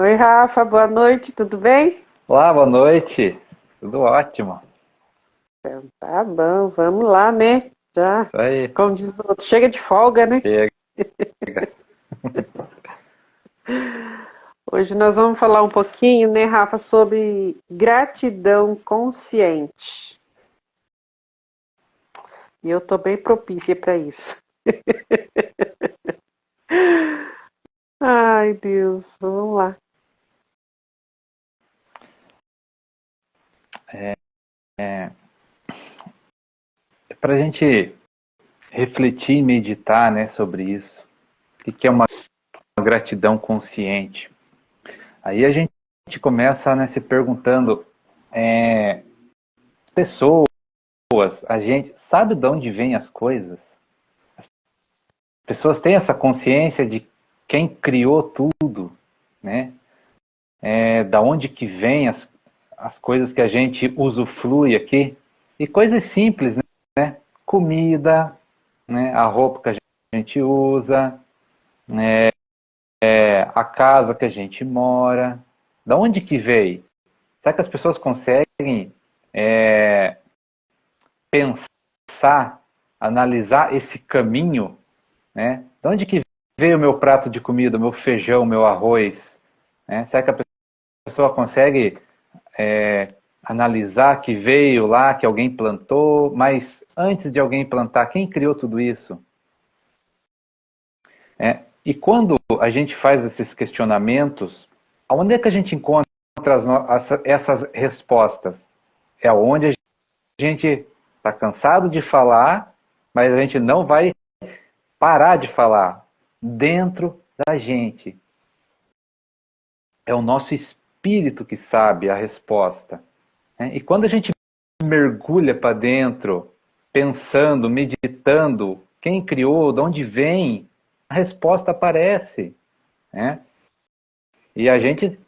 Oi, Rafa, boa noite, tudo bem? Olá, boa noite. Tudo ótimo. Então, tá bom, vamos lá, né? Já, Isso aí. como diz o outro, chega de folga, né? Chega. Hoje nós vamos falar um pouquinho, né, Rafa, sobre gratidão consciente. E eu tô bem propícia para isso. Ai, Deus, vamos lá. Para a gente refletir e meditar, né, sobre isso. O que é uma gratidão consciente? Aí a gente começa, né, se perguntando, pessoas, a gente sabe de onde vêm as coisas? Pessoas têm essa consciência de quem criou tudo, né? Da onde que vêm as coisas que a gente usufrui aqui? E coisas simples, né? Comida, né? A roupa que a gente usa, a casa que a gente mora. Da onde que veio? Será que as pessoas conseguem pensar, analisar esse caminho, né? De onde que veio o meu prato de comida, o meu feijão, o meu arroz? Né? Será que a pessoa consegue analisar que veio lá, que alguém plantou, mas antes de alguém plantar, quem criou tudo isso? E quando a gente faz esses questionamentos, onde é que a gente encontra essas respostas? É onde a gente está cansado de falar, mas a gente não vai parar de falar. Dentro da gente. É o nosso espírito que sabe a resposta. Né? E quando a gente mergulha para dentro, pensando, meditando, quem criou, de onde vem, a resposta aparece. Né? E a gente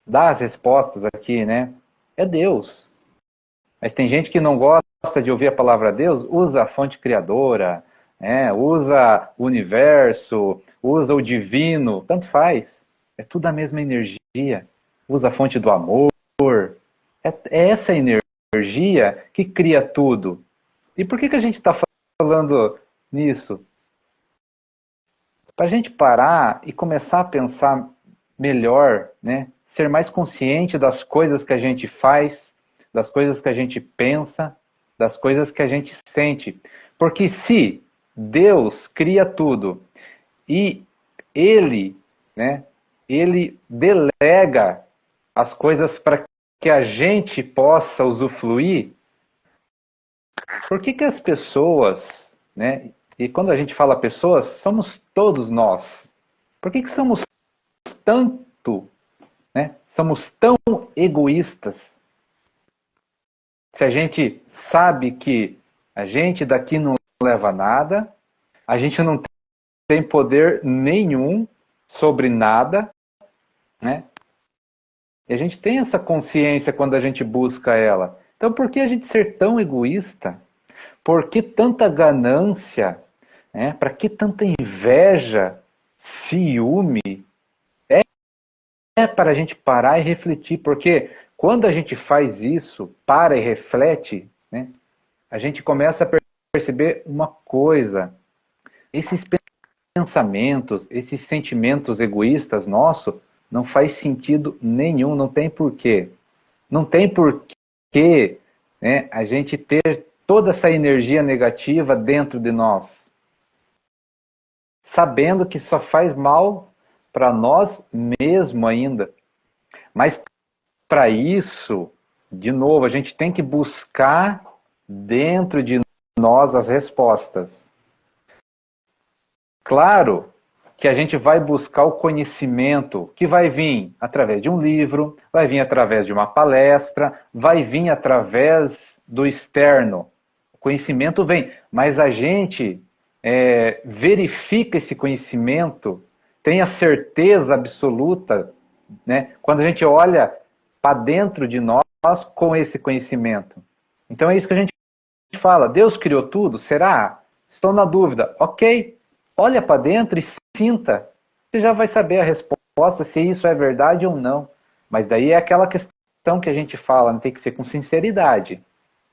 dá as respostas aqui, né? É Deus. Mas tem gente que não gosta de ouvir a palavra Deus, usa a fonte criadora, né? Usa o universo, usa o divino, tanto faz. É tudo a mesma energia. Usa a fonte do amor. É essa energia que cria tudo. E por que a gente está falando nisso? Para a gente parar e começar a pensar melhor, né? Ser mais consciente das coisas que a gente faz, das coisas que a gente pensa, das coisas que a gente sente. Porque se Deus cria tudo e Ele, né, Ele delega as coisas para que a gente possa usufruir, por que as pessoas, né, e quando a gente fala pessoas, somos todos nós. Por que somos tanto, né? Somos tão egoístas? Se a gente sabe que a gente daqui não leva nada, a gente não tem poder nenhum sobre nada, né? E a gente tem essa consciência quando a gente busca ela. Então, por que a gente ser tão egoísta? Por que tanta ganância? Né? Para que tanta inveja, ciúme? É para a gente parar e refletir, porque quando a gente faz isso, para e reflete, né, a gente começa a perceber uma coisa: esses pensamentos, esses sentimentos egoístas nossos, não faz sentido nenhum, não tem porquê. Não tem porquê, né, a gente ter toda essa energia negativa dentro de nós, sabendo que só faz mal para nós mesmo ainda. Mas para isso, de novo, a gente tem que buscar dentro de nós as respostas. Claro que a gente vai buscar o conhecimento que vai vir através de um livro, vai vir através de uma palestra, vai vir através do externo. O conhecimento vem, mas a gente verifica esse conhecimento, tem a certeza absoluta, né, quando a gente olha para dentro de nós com esse conhecimento. Então é isso que a gente fala. Deus criou tudo? Será? Estou na dúvida. Ok, olha para dentro e sinta. Você já vai saber a resposta. resposta se isso é verdade ou não. Mas daí é aquela questão que a gente fala, né? Tem que ser com sinceridade,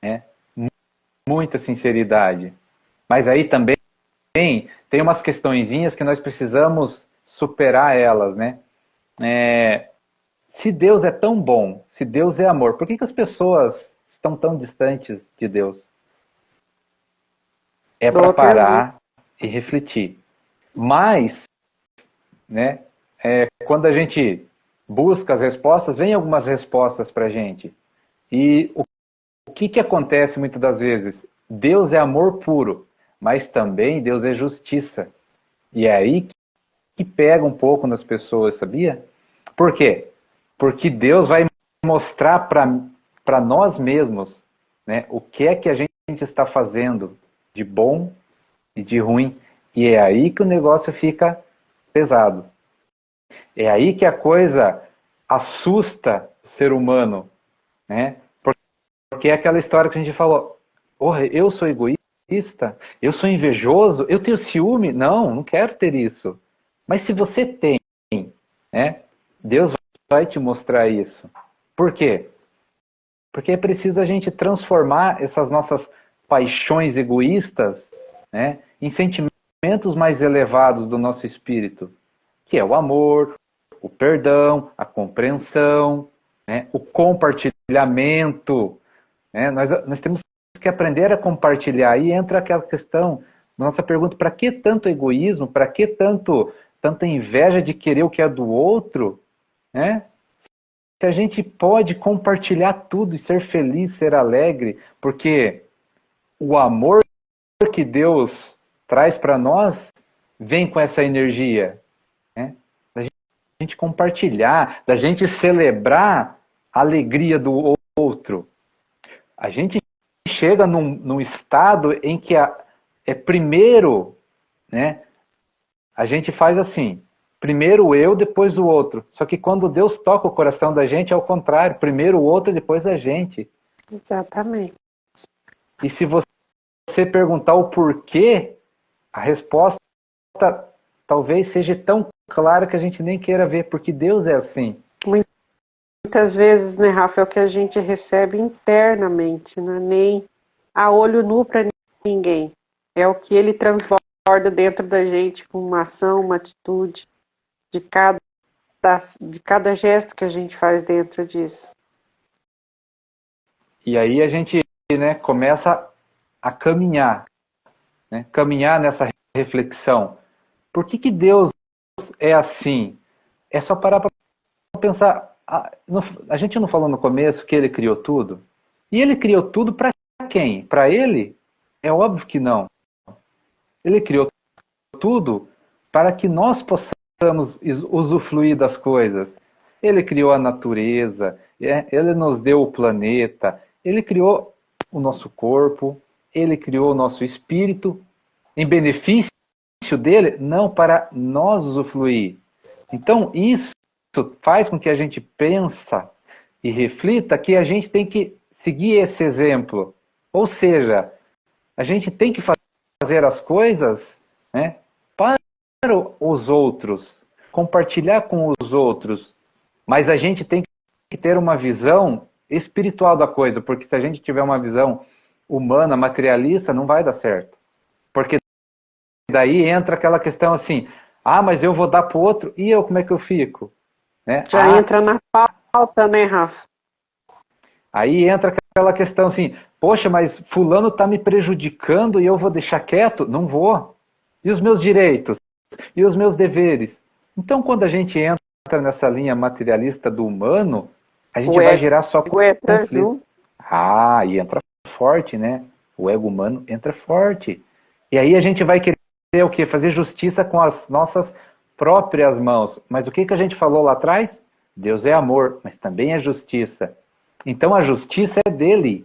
né? Muita sinceridade. Mas aí também tem umas questõezinhas que nós precisamos superar elas, né? Se Deus é tão bom, se Deus é amor, por que as pessoas estão tão distantes de Deus? É para parar e refletir. Mas, né, quando a gente busca as respostas, vem algumas respostas para a gente. E o que acontece muitas das vezes? Deus é amor puro, mas também Deus é justiça. E é aí que pega um pouco nas pessoas, sabia? Por quê? Porque Deus vai mostrar para nós mesmos, né, o que é que a gente está fazendo de bom e de ruim. E é aí que o negócio fica pesado. É aí que a coisa assusta o ser humano, né? Porque é aquela história que a gente falou, porra, eu sou egoísta, eu sou invejoso, eu tenho ciúme. Não quero ter isso. Mas se você tem, né, Deus vai te mostrar isso. Por quê? Porque é preciso a gente transformar essas nossas paixões egoístas, né, em sentimentos mais elevados do nosso espírito, que é o amor, o perdão, a compreensão, né, o compartilhamento. Né? Nós temos que aprender a compartilhar. Aí entra aquela questão, nossa pergunta, para que tanto egoísmo? Para que tanta inveja de querer o que é do outro? Né? Se a gente pode compartilhar tudo e ser feliz, ser alegre, porque o amor que Deus traz para nós vem com essa energia, né? Da gente compartilhar, da gente celebrar a alegria do outro. A gente chega num estado em que primeiro, né, a gente faz assim, primeiro eu, depois o outro. Só que quando Deus toca o coração da gente, é o contrário, primeiro o outro, depois a gente. Exatamente. E se você perguntar o porquê, a resposta talvez seja tão clara que a gente nem queira ver, porque Deus é assim. Muitas vezes, né, Rafa, é o que a gente recebe internamente, não é nem a olho nu para ninguém. É o que ele transborda dentro da gente com uma ação, uma atitude, de cada gesto que a gente faz dentro disso. E aí a gente, né, começa a caminhar, né, caminhar nessa reflexão. Por que Deus é assim? É só parar para pensar. A gente não falou no começo que ele criou tudo? E ele criou tudo para quem? Para ele? É óbvio que não. Ele criou tudo para que nós possamos usufruir das coisas. Ele criou a natureza, ele nos deu o planeta, ele criou o nosso corpo, ele criou o nosso espírito em benefício dele, não para nós usufruir. Então isso faz com que a gente pensa e reflita que a gente tem que seguir esse exemplo. Ou seja, a gente tem que fazer as coisas, né, para os outros, compartilhar com os outros, mas a gente tem que ter uma visão espiritual da coisa, porque se a gente tiver uma visão humana, materialista, não vai dar certo. Porque daí entra aquela questão assim, mas eu vou dar para o outro, e eu como é que eu fico? Né? Já entra na pauta, né, Rafa? Aí entra aquela questão assim, poxa, mas fulano está me prejudicando e eu vou deixar quieto? Não vou. E os meus direitos? E os meus deveres? Então, quando a gente entra nessa linha materialista do humano, a gente vai gerar só conflito. E entra forte, né? O ego humano entra forte. E aí a gente vai querer o quê? Fazer justiça com as nossas próprias mãos. Mas o que a gente falou lá atrás? Deus é amor, mas também é justiça. Então a justiça é dele.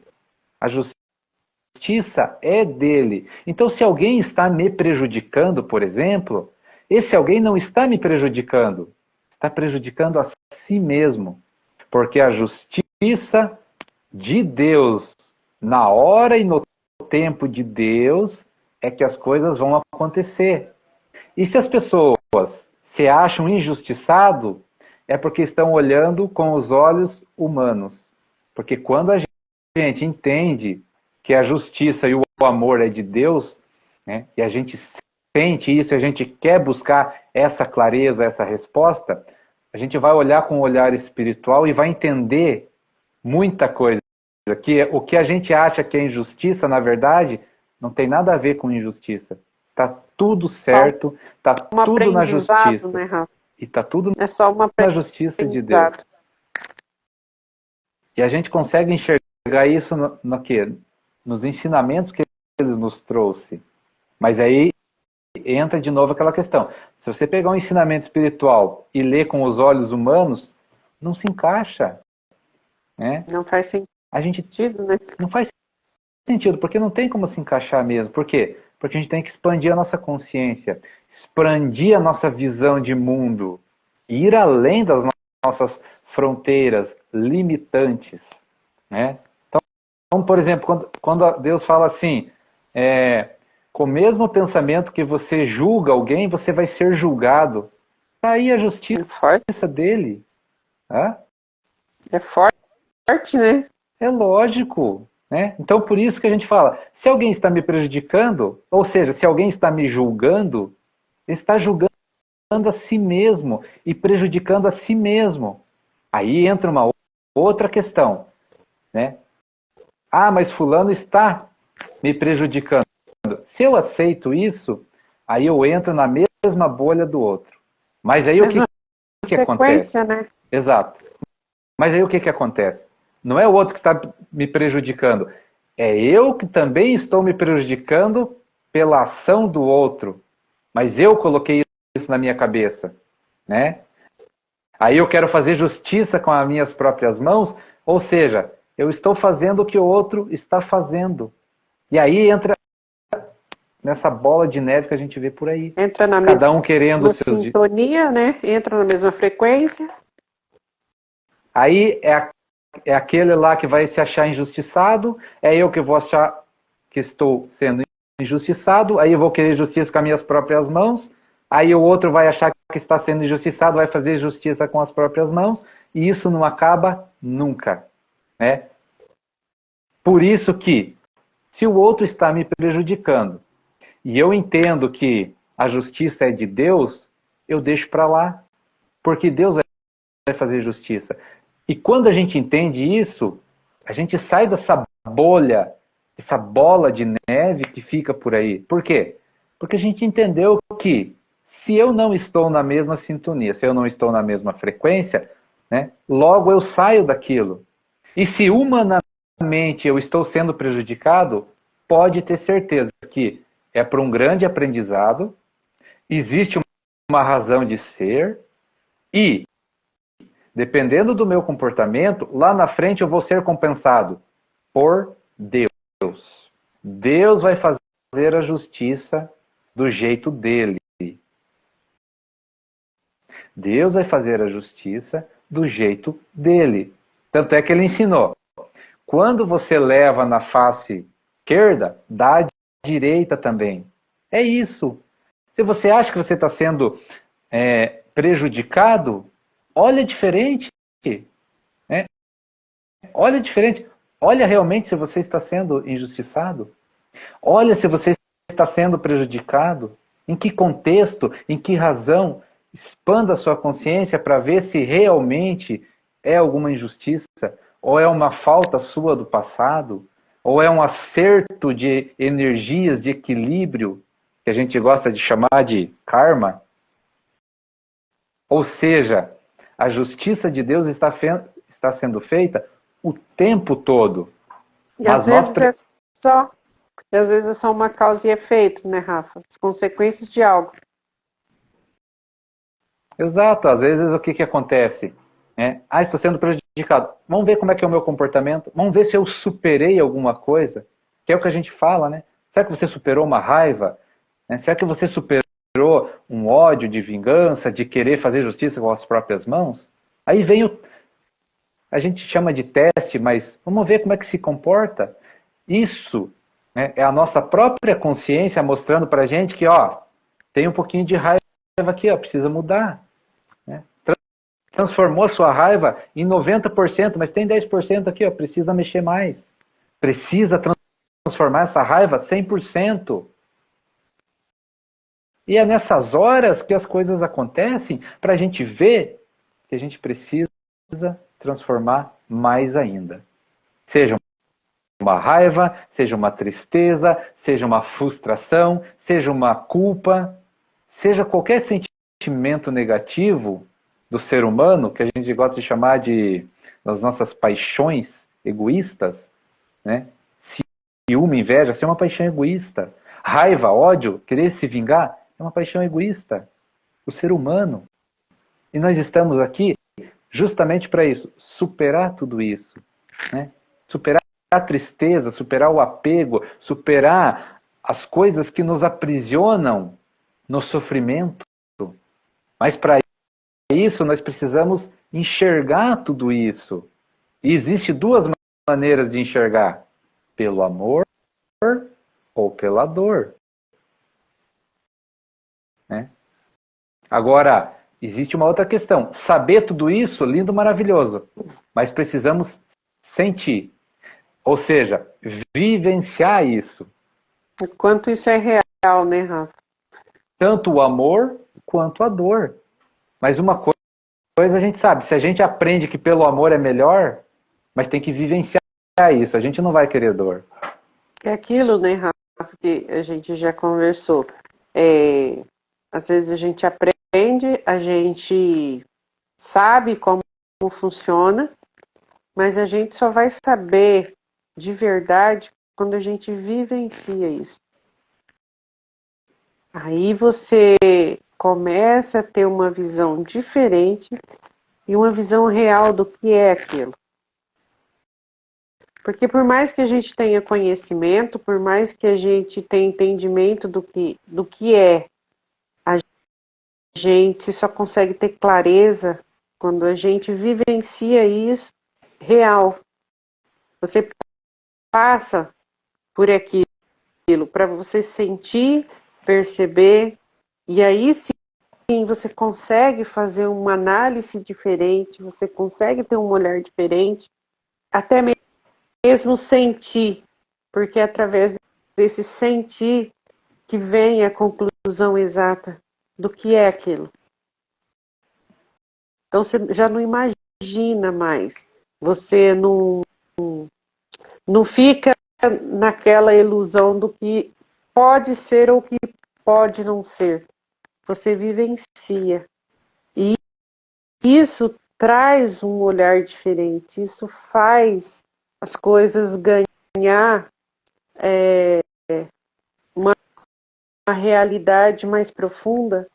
A justiça é dele. Então se alguém está me prejudicando, por exemplo, esse alguém não está me prejudicando. Está prejudicando a si mesmo. Porque a justiça de Deus, na hora e no tempo de Deus, é que as coisas vão acontecer. E se as pessoas se acham injustiçados, é porque estão olhando com os olhos humanos. Porque quando a gente entende que a justiça e o amor é de Deus, né, e a gente sente isso, a gente quer buscar essa clareza, essa resposta, a gente vai olhar com um olhar espiritual e vai entender muita coisa. Que o que a gente acha que é injustiça, na verdade, não tem nada a ver com injustiça. Está tudo certo, está tudo na justiça. Né, Rafa? E está tudo é só uma na justiça de Deus. E a gente consegue enxergar isso no quê? Nos ensinamentos que ele nos trouxe. Mas aí entra de novo aquela questão. Se você pegar um ensinamento espiritual e ler com os olhos humanos, não se encaixa. Né? Não faz sentido, né? Não faz sentido, porque não tem como se encaixar mesmo. Por quê? Porque a gente tem que expandir a nossa consciência, expandir a nossa visão de mundo, ir além das nossas fronteiras limitantes. Né? Então, por exemplo, quando Deus fala assim, com o mesmo pensamento que você julga alguém, você vai ser julgado. Está aí a justiça dele. Hã? É forte, né? É lógico. Né? Então, por isso que a gente fala, se alguém está me prejudicando, ou seja, se alguém está me julgando, está julgando a si mesmo e prejudicando a si mesmo. Aí entra uma outra questão. Né? Ah, mas fulano está me prejudicando. Se eu aceito isso, aí eu entro na mesma bolha do outro. Mas aí o que acontece? Né? Exato. Mas aí o que acontece? Não é o outro que está me prejudicando. É eu que também estou me prejudicando pela ação do outro. Mas eu coloquei isso na minha cabeça. Né? Aí eu quero fazer justiça com as minhas próprias mãos, ou seja, eu estou fazendo o que o outro está fazendo. E aí entra nessa bola de neve que a gente vê por aí. Entra na Cada um querendo o seu sintonia, né? Entra na mesma frequência. Aí é aquele lá que vai se achar injustiçado, é eu que vou achar que estou sendo injustiçado, aí eu vou querer justiça com as minhas próprias mãos, aí o outro vai achar que está sendo injustiçado, vai fazer justiça com as próprias mãos, e isso não acaba nunca. Né? Por isso que, se o outro está me prejudicando, e eu entendo que a justiça é de Deus, eu deixo para lá, porque Deus vai fazer justiça. E quando a gente entende isso, a gente sai dessa bolha, essa bola de neve que fica por aí. Por quê? Porque a gente entendeu que se eu não estou na mesma sintonia, se eu não estou na mesma frequência, né, logo eu saio daquilo. E se humanamente eu estou sendo prejudicado, pode ter certeza que é para um grande aprendizado, existe uma razão de ser e dependendo do meu comportamento, lá na frente eu vou ser compensado por Deus. Deus vai fazer a justiça do jeito dele. Deus vai fazer a justiça do jeito dele. Tanto é que ele ensinou. Quando você leva na face esquerda, dá a direita também. É isso. Se você acha que você está sendo prejudicado, olha diferente. Né? Olha diferente. Olha realmente se você está sendo injustiçado. Olha se você está sendo prejudicado. Em que contexto, em que razão. Expanda a sua consciência para ver se realmente é alguma injustiça, ou é uma falta sua do passado, ou é um acerto de energias de equilíbrio, que a gente gosta de chamar de karma. Ou seja, a justiça de Deus está sendo feita o tempo todo. E às vezes é só uma causa e efeito, né, Rafa? As consequências de algo. Exato, às vezes o que acontece? Estou sendo prejudicado. Vamos ver como é que é o meu comportamento. Vamos ver se eu superei alguma coisa. Que é o que a gente fala, né? Será que você superou uma raiva? Será que você superou um ódio de vingança, de querer fazer justiça com as próprias mãos? Aí vem a gente chama de teste, mas vamos ver como é que se comporta. Isso, né, é a nossa própria consciência mostrando para a gente que, tem um pouquinho de raiva aqui, ó, precisa mudar. Né? Transformou a sua raiva em 90%, mas tem 10% aqui, ó, precisa mexer mais. Precisa transformar essa raiva 100%. E é nessas horas que as coisas acontecem para a gente ver que a gente precisa transformar mais ainda. Seja uma raiva, seja uma tristeza, seja uma frustração, seja uma culpa, seja qualquer sentimento negativo do ser humano, que a gente gosta de chamar de das nossas paixões egoístas, né? Ciúme, inveja, ser uma paixão egoísta. Raiva, ódio, querer se vingar, é uma paixão egoísta. O ser humano. E nós estamos aqui justamente para isso, superar tudo isso, né? Superar a tristeza, superar o apego, superar as coisas que nos aprisionam no sofrimento. Mas para isso nós precisamos enxergar tudo isso. E existe duas maneiras de enxergar: pelo amor ou pela dor. Né? Agora, existe uma outra questão. Saber tudo isso, lindo, maravilhoso. Mas precisamos sentir. Ou seja, vivenciar isso. O quanto isso é real, né, Rafa? Tanto o amor quanto a dor. Mas uma coisa a gente sabe, se a gente aprende que pelo amor é melhor, mas tem que vivenciar isso, a gente não vai querer dor. É aquilo, né, Rafa, que a gente já conversou. Às vezes a gente aprende, a gente sabe como funciona, mas a gente só vai saber de verdade quando a gente vivencia isso. Aí você começa a ter uma visão diferente e uma visão real do que é aquilo. Porque por mais que a gente tenha conhecimento, por mais que a gente tenha entendimento do que é, a gente só consegue ter clareza quando a gente vivencia isso real. Você passa por aquilo para você sentir, perceber, e aí sim você consegue fazer uma análise diferente, você consegue ter um olhar diferente, até mesmo sentir, porque é através desse sentir que vem a conclusão exata do que é aquilo. Então você já não imagina mais, você não fica naquela ilusão do que pode ser ou que pode não ser. Você vivencia. E isso traz um olhar diferente, isso faz as coisas ganhar uma realidade mais profunda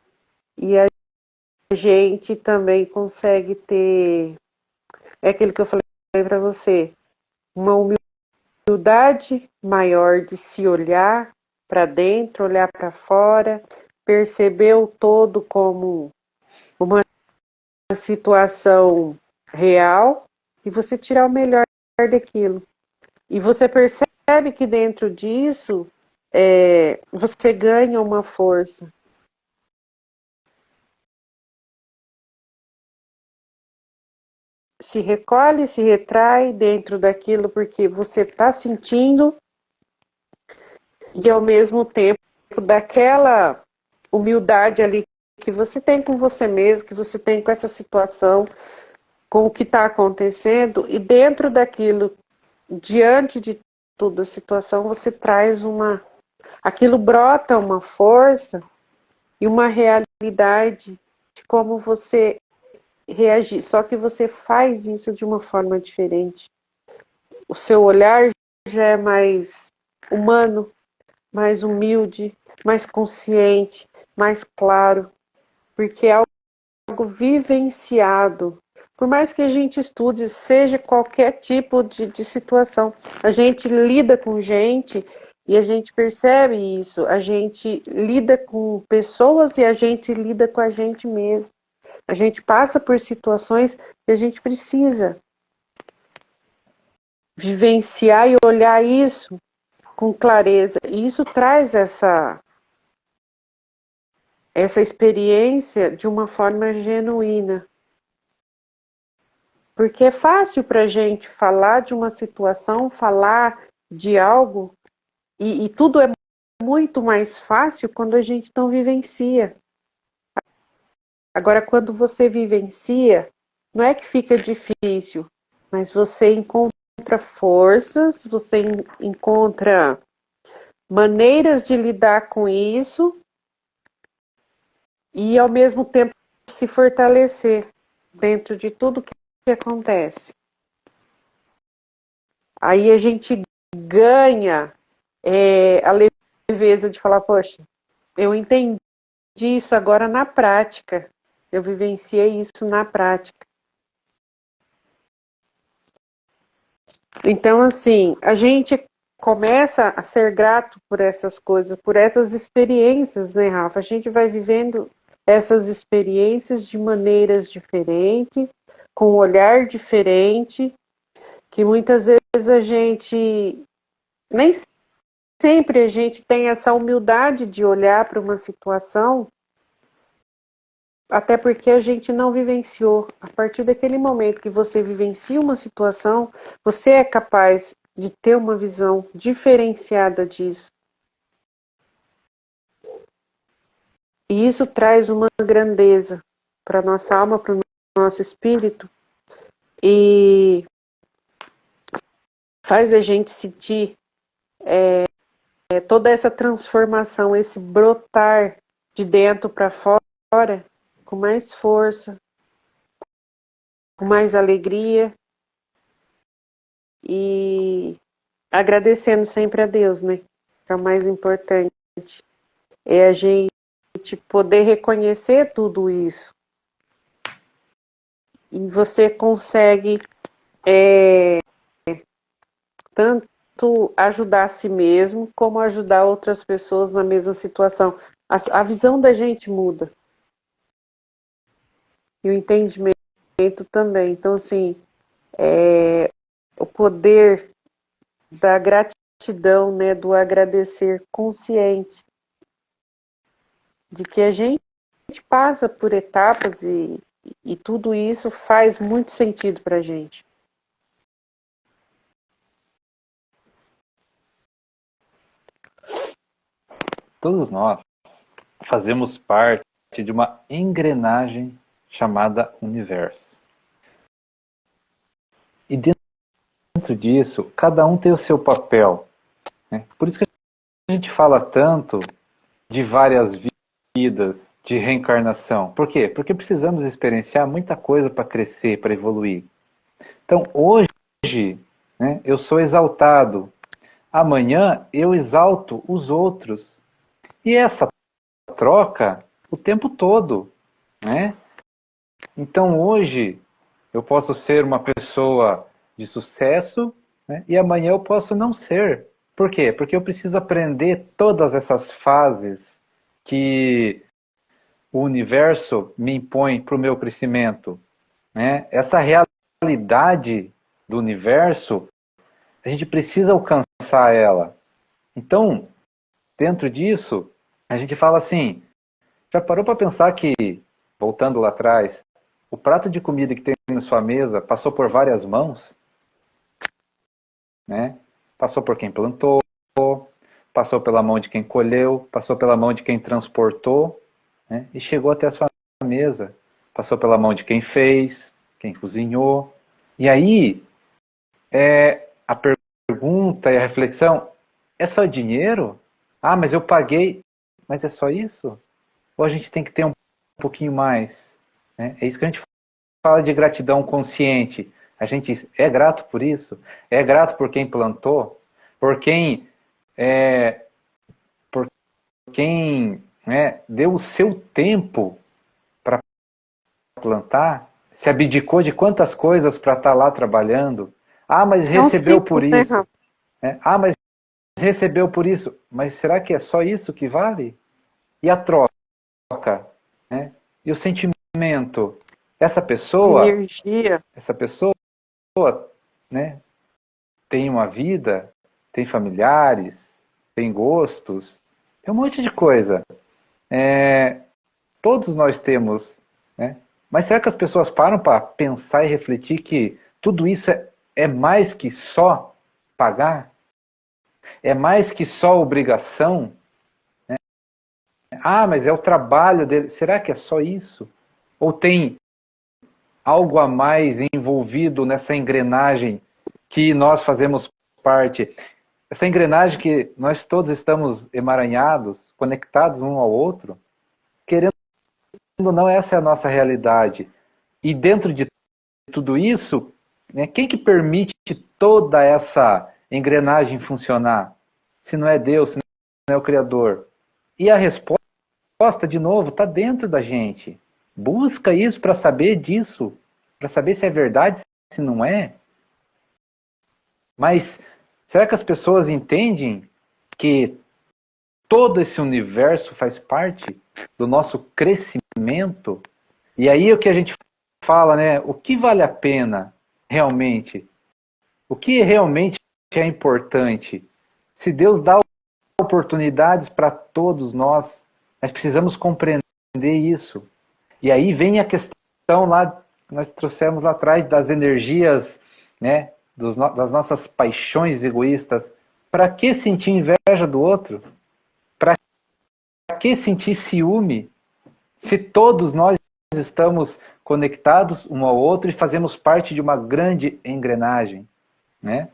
e a gente também consegue ter, é aquilo que eu falei para você, uma humildade maior de se olhar para dentro, olhar para fora, perceber o todo como uma situação real e você tirar o melhor daquilo. E você percebe que dentro disso você ganha uma força. Se recolhe, se retrai dentro daquilo porque você está sentindo e ao mesmo tempo daquela humildade ali que você tem com você mesmo, que você tem com essa situação, com o que está acontecendo, e dentro daquilo, diante de toda a situação, você traz aquilo brota uma força e uma realidade de como você reagir, só que você faz isso de uma forma diferente. O seu olhar já é mais humano, mais humilde, mais consciente, mais claro, porque é algo vivenciado. Por mais que a gente estude, seja qualquer tipo de situação, a gente lida com gente e a gente percebe isso. A gente lida com pessoas e a gente lida com a gente mesmo. A gente passa por situações que a gente precisa vivenciar e olhar isso com clareza. E isso traz essa experiência de uma forma genuína. Porque é fácil para a gente falar de uma situação, falar de algo, e tudo é muito mais fácil quando a gente não vivencia. Agora, quando você vivencia, não é que fica difícil, mas você encontra forças, você encontra maneiras de lidar com isso e, ao mesmo tempo, se fortalecer dentro de tudo que acontece. Aí a gente ganha a leveza de falar, poxa, eu entendi isso agora na prática. Eu vivenciei isso na prática. Então, assim, a gente começa a ser grato por essas coisas, por essas experiências, né, Rafa? A gente vai vivendo essas experiências de maneiras diferentes, com um olhar diferente, que muitas vezes a gente, nem sempre a gente tem essa humildade de olhar para uma situação, até porque a gente não vivenciou. A partir daquele momento que você vivencia uma situação, você é capaz de ter uma visão diferenciada disso. E isso traz uma grandeza para a nossa alma, para o nosso espírito, e faz a gente sentir toda essa transformação, esse brotar de dentro para fora, com mais força, com mais alegria e agradecendo sempre a Deus, né? Que é o mais importante. É a gente poder reconhecer tudo isso. E você consegue tanto ajudar a si mesmo, como ajudar outras pessoas na mesma situação. A visão da gente muda. E o entendimento também. Então, assim, o poder da gratidão, né, do agradecer consciente, de que a gente passa por etapas e tudo isso faz muito sentido para a gente. Todos nós fazemos parte de uma engrenagem chamada universo. E dentro disso, cada um tem o seu papel, né? Por isso que a gente fala tanto de várias vidas, de reencarnação. Por quê? Porque precisamos experienciar muita coisa para crescer, para evoluir. Então, hoje, né, eu sou exaltado. Amanhã, eu exalto os outros. E essa troca o tempo todo, né? Então, hoje, eu posso ser uma pessoa de sucesso, né, e amanhã eu posso não ser. Por quê? Porque eu preciso aprender todas essas fases que o universo me impõe para o meu crescimento, né? Essa realidade do universo, a gente precisa alcançar ela. Então, dentro disso, a gente fala assim, já parou para pensar que, voltando lá atrás, o prato de comida que tem na sua mesa passou por várias mãos, né? Passou por quem plantou, passou pela mão de quem colheu, passou pela mão de quem transportou, né? E chegou até a sua mesa. Passou pela mão de quem fez, quem cozinhou. E aí, a pergunta e a reflexão, é só dinheiro? Ah, mas eu paguei. Mas é só isso? Ou a gente tem que ter um pouquinho mais? Né? É isso que a gente fala de gratidão consciente. A gente é grato por isso? É grato por quem plantou? Por quem, por quem né, deu o seu tempo para plantar? Se abdicou de quantas coisas para estar lá trabalhando? Ah, mas É um recebeu ciclo, por né, isso. Rafa? Ah, mas recebeu por isso. Mas será que é só isso que vale? E a troca? Né? E o sentimento? Energia. Essa pessoa, né, tem uma vida, tem familiares, tem gostos, tem um monte de coisa. Todos nós temos, né? Mas será que as pessoas param para pensar e refletir que tudo isso é mais que só pagar? É mais que só obrigação? Ah, mas é o trabalho dele. Será que é só isso? Ou tem algo a mais envolvido nessa engrenagem que nós fazemos parte? Essa engrenagem que nós todos estamos emaranhados, conectados um ao outro, querendo ou não, essa é a nossa realidade. E dentro de tudo isso, né, quem que permite toda essa engrenagem funcionar? Se não é Deus, se não é o Criador. E a resposta, de novo, está dentro da gente. Busca isso para saber disso, para saber se é verdade, se não é. Mas será que as pessoas entendem que todo esse universo faz parte do nosso crescimento? E aí o que a gente fala, né? O que vale a pena realmente? O que realmente é importante? Se Deus dá oportunidades para todos nós, nós precisamos compreender isso. E aí vem a questão lá que nós trouxemos lá atrás das energias, né? Das nossas paixões egoístas. Para que sentir inveja do outro? Para que sentir ciúme? Se todos nós estamos conectados um ao outro e fazemos parte de uma grande engrenagem, né?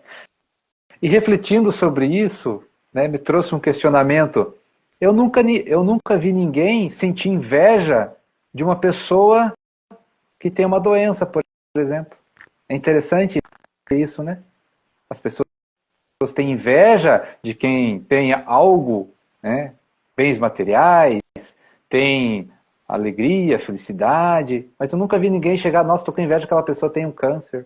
E refletindo sobre isso, né, me trouxe um questionamento. Eu nunca vi ninguém sentir inveja de uma pessoa que tem uma doença, por exemplo. É interessante isso, né? As pessoas têm inveja de quem tem algo, né? Bens materiais, tem alegria, felicidade, mas eu nunca vi ninguém chegar, nossa, estou com inveja que aquela pessoa tem um câncer.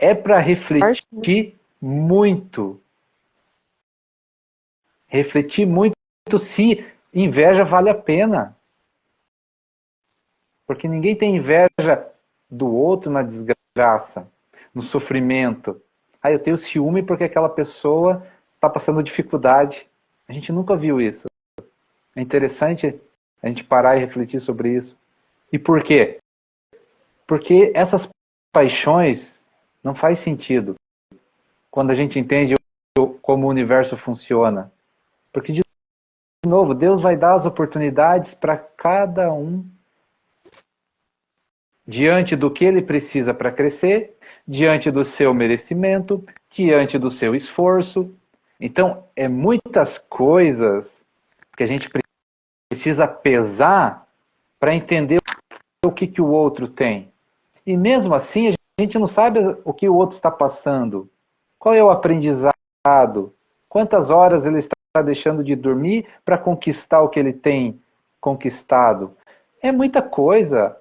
É para refletir muito. Refletir muito se inveja vale a pena. Porque ninguém tem inveja do outro na desgraça, no sofrimento. Ah, eu tenho ciúme porque aquela pessoa está passando dificuldade. A gente nunca viu isso. É interessante a gente parar e refletir sobre isso. E por quê? Porque essas paixões não faz sentido quando a gente entende como o universo funciona. Porque, de novo, Deus vai dar as oportunidades para cada um diante do que ele precisa para crescer, diante do seu merecimento, diante do seu esforço. Então, é muitas coisas que a gente precisa pesar para entender o que o outro tem. E mesmo assim, a gente não sabe o que o outro está passando. Qual é o aprendizado? Quantas horas ele está deixando de dormir para conquistar o que ele tem conquistado? É muita coisa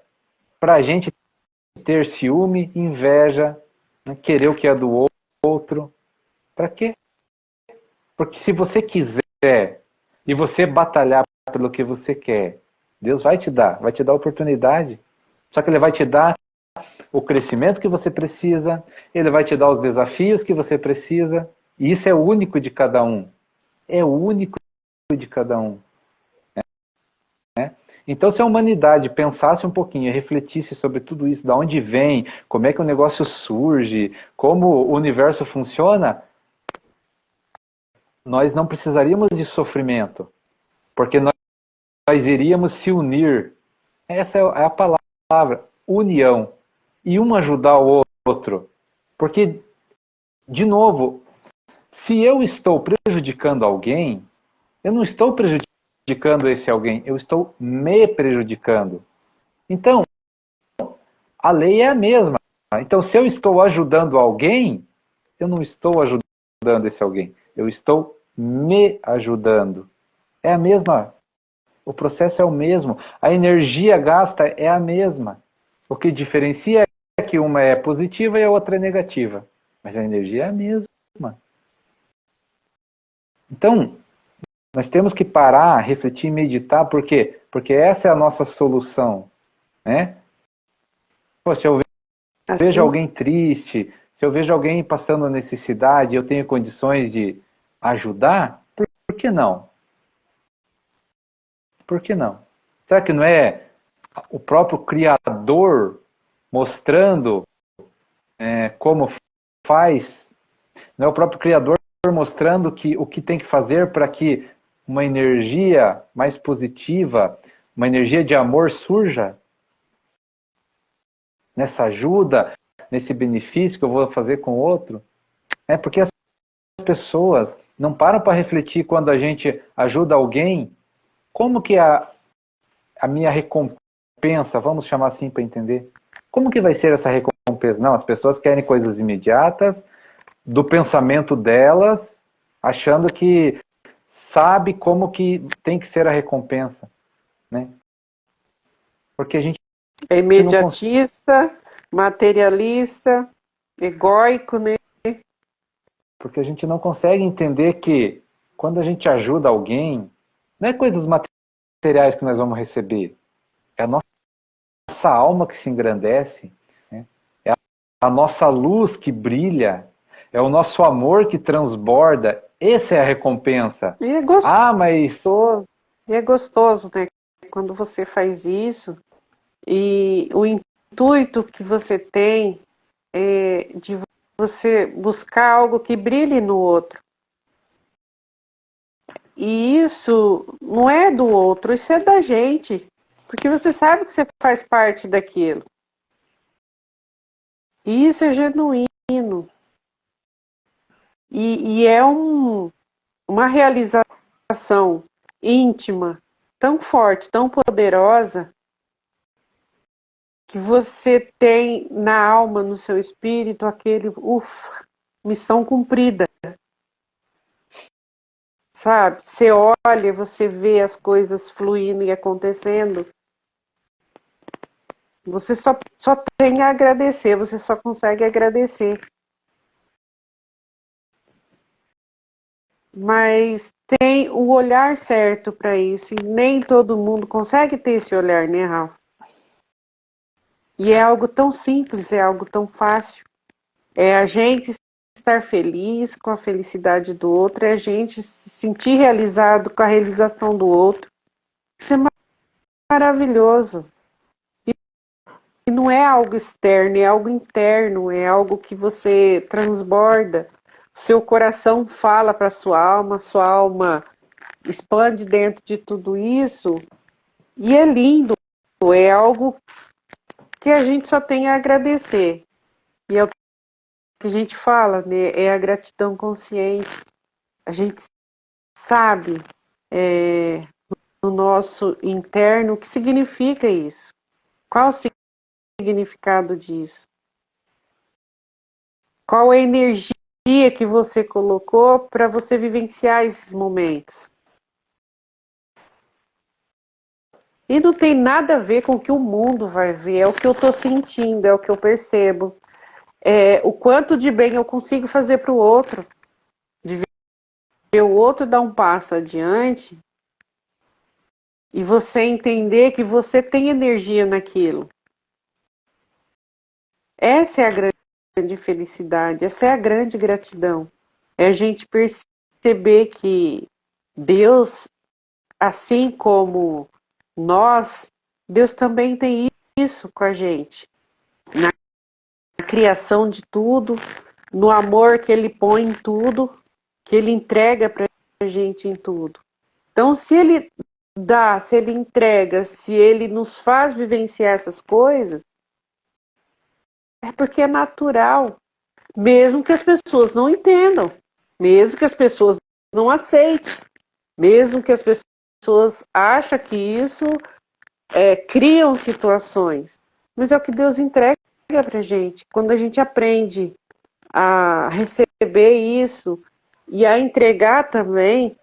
para a gente ter ciúme, inveja, né, querer o que é do outro. Para quê? Porque se você quiser e você batalhar pelo que você quer, Deus vai te dar oportunidade. Só que Ele vai te dar o crescimento que você precisa, Ele vai te dar os desafios que você precisa, e isso é único de cada um. É único de cada um. Né? Então, se a humanidade pensasse um pouquinho, refletisse sobre tudo isso, de onde vem, como é que o negócio surge, como o universo funciona, nós não precisaríamos de sofrimento, porque nós iríamos se unir. Essa é a palavra, união. E um ajudar o outro. Porque, de novo, se eu estou prejudicando alguém, eu não estou prejudicando esse alguém, eu estou me prejudicando. Então, a lei é a mesma. Então, se eu estou ajudando alguém, eu não estou ajudando esse alguém, eu estou me ajudando. É a mesma. O processo é o mesmo. A energia gasta é a mesma. O que diferencia é que uma é positiva e a outra é negativa. Mas a energia é a mesma. Então, nós temos que parar, refletir e meditar. Por quê? Porque essa é a nossa solução. Né? Pô, se eu vejo alguém triste, se eu vejo alguém passando necessidade, eu tenho condições de ajudar, por que não? Por que não? Será que não é o próprio Criador mostrando como faz? Não é o próprio Criador mostrando que o que tem que fazer para que uma energia mais positiva, uma energia de amor surja? Nessa ajuda, nesse benefício que eu vou fazer com o outro? Porque as pessoas não param para refletir quando a gente ajuda alguém, como que a minha recompensa, vamos chamar assim para entender, como que vai ser essa recompensa? Não, as pessoas querem coisas imediatas, do pensamento delas, achando que sabe como que tem que ser a recompensa, né? Porque a gente É imediatista, materialista, egóico, né? Porque a gente não consegue entender que quando a gente ajuda alguém, não é coisas materiais que nós vamos receber, é a nossa alma que se engrandece, né? É a nossa luz que brilha, é o nosso amor que transborda. Essa é a recompensa. E é gostoso, Mas e é gostoso, né? Quando você faz isso e o intuito que você tem é de você buscar algo que brilhe no outro. E isso não é do outro, isso é da gente. Porque você sabe que você faz parte daquilo. E isso é genuíno. E é uma realização íntima, tão forte, tão poderosa, que você tem na alma, no seu espírito, aquele, ufa, missão cumprida. Sabe? Você olha, você vê as coisas fluindo e acontecendo. Você só tem a agradecer, você só consegue agradecer. Mas tem o olhar certo para isso, e nem todo mundo consegue ter esse olhar, né, Rafa? E é algo tão simples, é algo tão fácil. É a gente estar feliz com a felicidade do outro, é a gente se sentir realizado com a realização do outro. Isso é maravilhoso. E não é algo externo, é algo interno, é algo que você transborda. O seu coração fala para sua alma expande dentro de tudo isso. E é lindo, é algo que a gente só tem a agradecer. E é o que a gente fala, né? É a gratidão consciente. A gente sabe no nosso interno o que significa isso. Qual o significado disso? Qual a energia que você colocou para você vivenciar esses momentos? E não tem nada a ver com o que o mundo vai ver, é o que eu estou sentindo, é o que eu percebo. É o quanto de bem eu consigo fazer para o outro, de ver o outro dar um passo adiante e você entender que você tem energia naquilo. Essa é a grande felicidade, essa é a grande gratidão. É a gente perceber que Deus, assim como nós, Deus também tem isso com a gente. Na criação de tudo, no amor que Ele põe em tudo, que Ele entrega para a gente em tudo. Então, se Ele dá, se Ele entrega, se Ele nos faz vivenciar essas coisas, é porque é natural. Mesmo que as pessoas não entendam, mesmo que as pessoas não aceitem, mesmo que as pessoas achem que isso criam situações. Mas é o que Deus entrega para a gente. Quando a gente aprende a receber isso e a entregar também,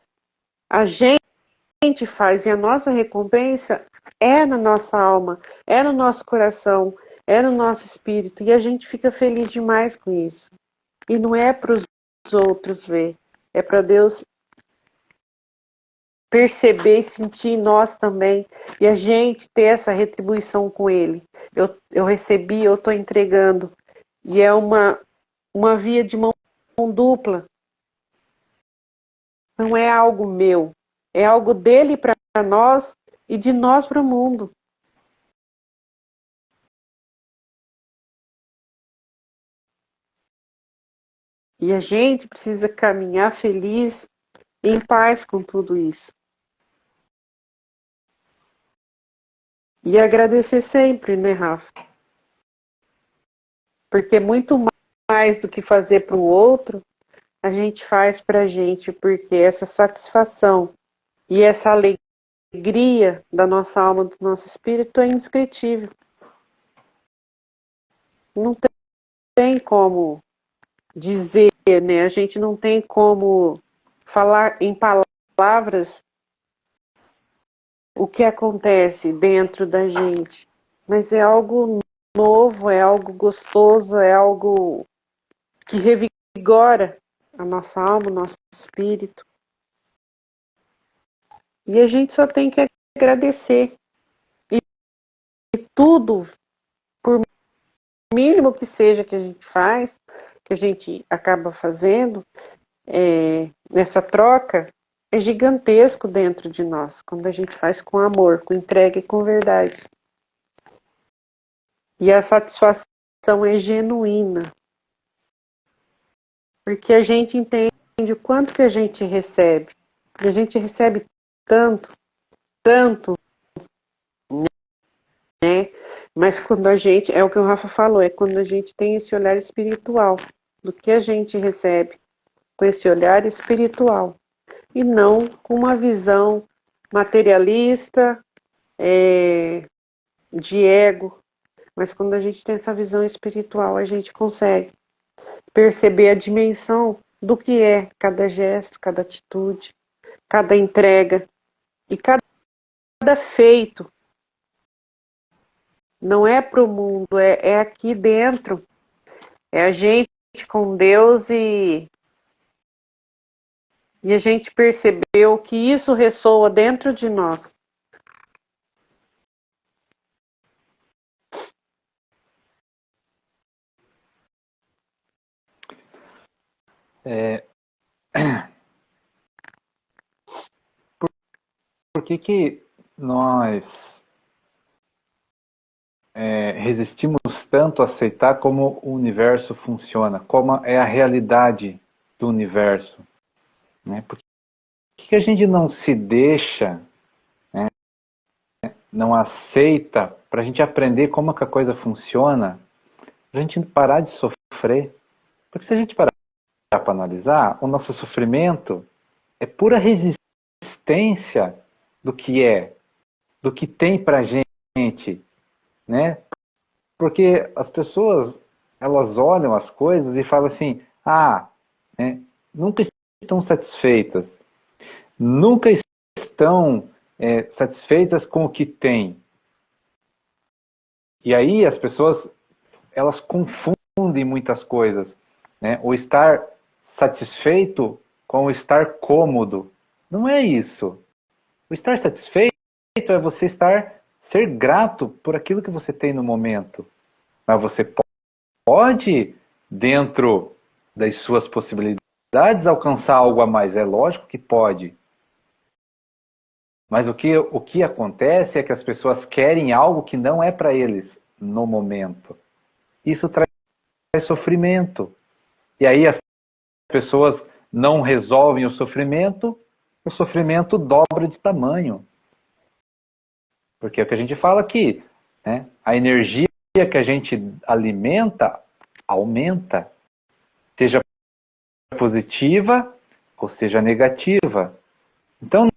a gente faz, e a nossa recompensa é na nossa alma, é no nosso coração, é no nosso espírito, e a gente fica feliz demais com isso. E não é para os outros ver, é para Deus perceber e sentir em nós também, e a gente ter essa retribuição com Ele. Eu recebi, eu estou entregando, e é uma via de mão dupla. Não é algo meu, é algo dele para nós e de nós para o mundo. E a gente precisa caminhar feliz, em paz com tudo isso. E agradecer sempre, né, Rafa? Porque muito mais do que fazer para o outro, a gente faz para a gente, porque essa satisfação e essa alegria da nossa alma, do nosso espírito é indescritível. Não tem como dizer, né? A gente não tem como falar em palavras o que acontece dentro da gente. Mas é algo novo, é algo gostoso, é algo que revigora a nossa alma, o nosso espírito. E a gente só tem que agradecer. E tudo, por mínimo que seja que a gente faz, que a gente acaba fazendo, nessa troca, é gigantesco dentro de nós, quando a gente faz com amor, com entrega e com verdade. E a satisfação é genuína, porque a gente entende o quanto que a gente recebe. E a gente recebe tanto, tanto, né? Mas quando a gente, é o que o Rafa falou, é quando a gente tem esse olhar espiritual do que a gente recebe, com esse olhar espiritual, e não com uma visão materialista, de ego. Mas quando a gente tem essa visão espiritual, a gente consegue perceber a dimensão do que é cada gesto, cada atitude, cada entrega e cada feito. Não é para o mundo, é aqui dentro. É a gente com Deus e a gente percebeu que isso ressoa dentro de nós. Por que nós resistimos tanto a aceitar como o universo funciona, como é a realidade do universo? Né? Por que a gente não se deixa, né, não aceita para a gente aprender como que a coisa funciona, para a gente parar de sofrer? Porque se a gente parar para analisar, o nosso sofrimento é pura resistência do que é, do que tem para a gente, né? Porque as pessoas, elas olham as coisas e falam assim, né, nunca estão satisfeitas, nunca estão satisfeitas com o que têm. E aí as pessoas, elas confundem muitas coisas, né? O estar satisfeito com o estar cômodo. Não é isso. O estar satisfeito é você ser grato por aquilo que você tem no momento. Mas você pode, dentro das suas possibilidades, alcançar algo a mais. É lógico que pode. Mas o que acontece é que as pessoas querem algo que não é para eles no momento. Isso traz sofrimento. E aí as pessoas não resolvem o sofrimento dobra de tamanho. Porque é o que a gente fala aqui, né? A energia que a gente alimenta aumenta, seja positiva ou seja negativa. Então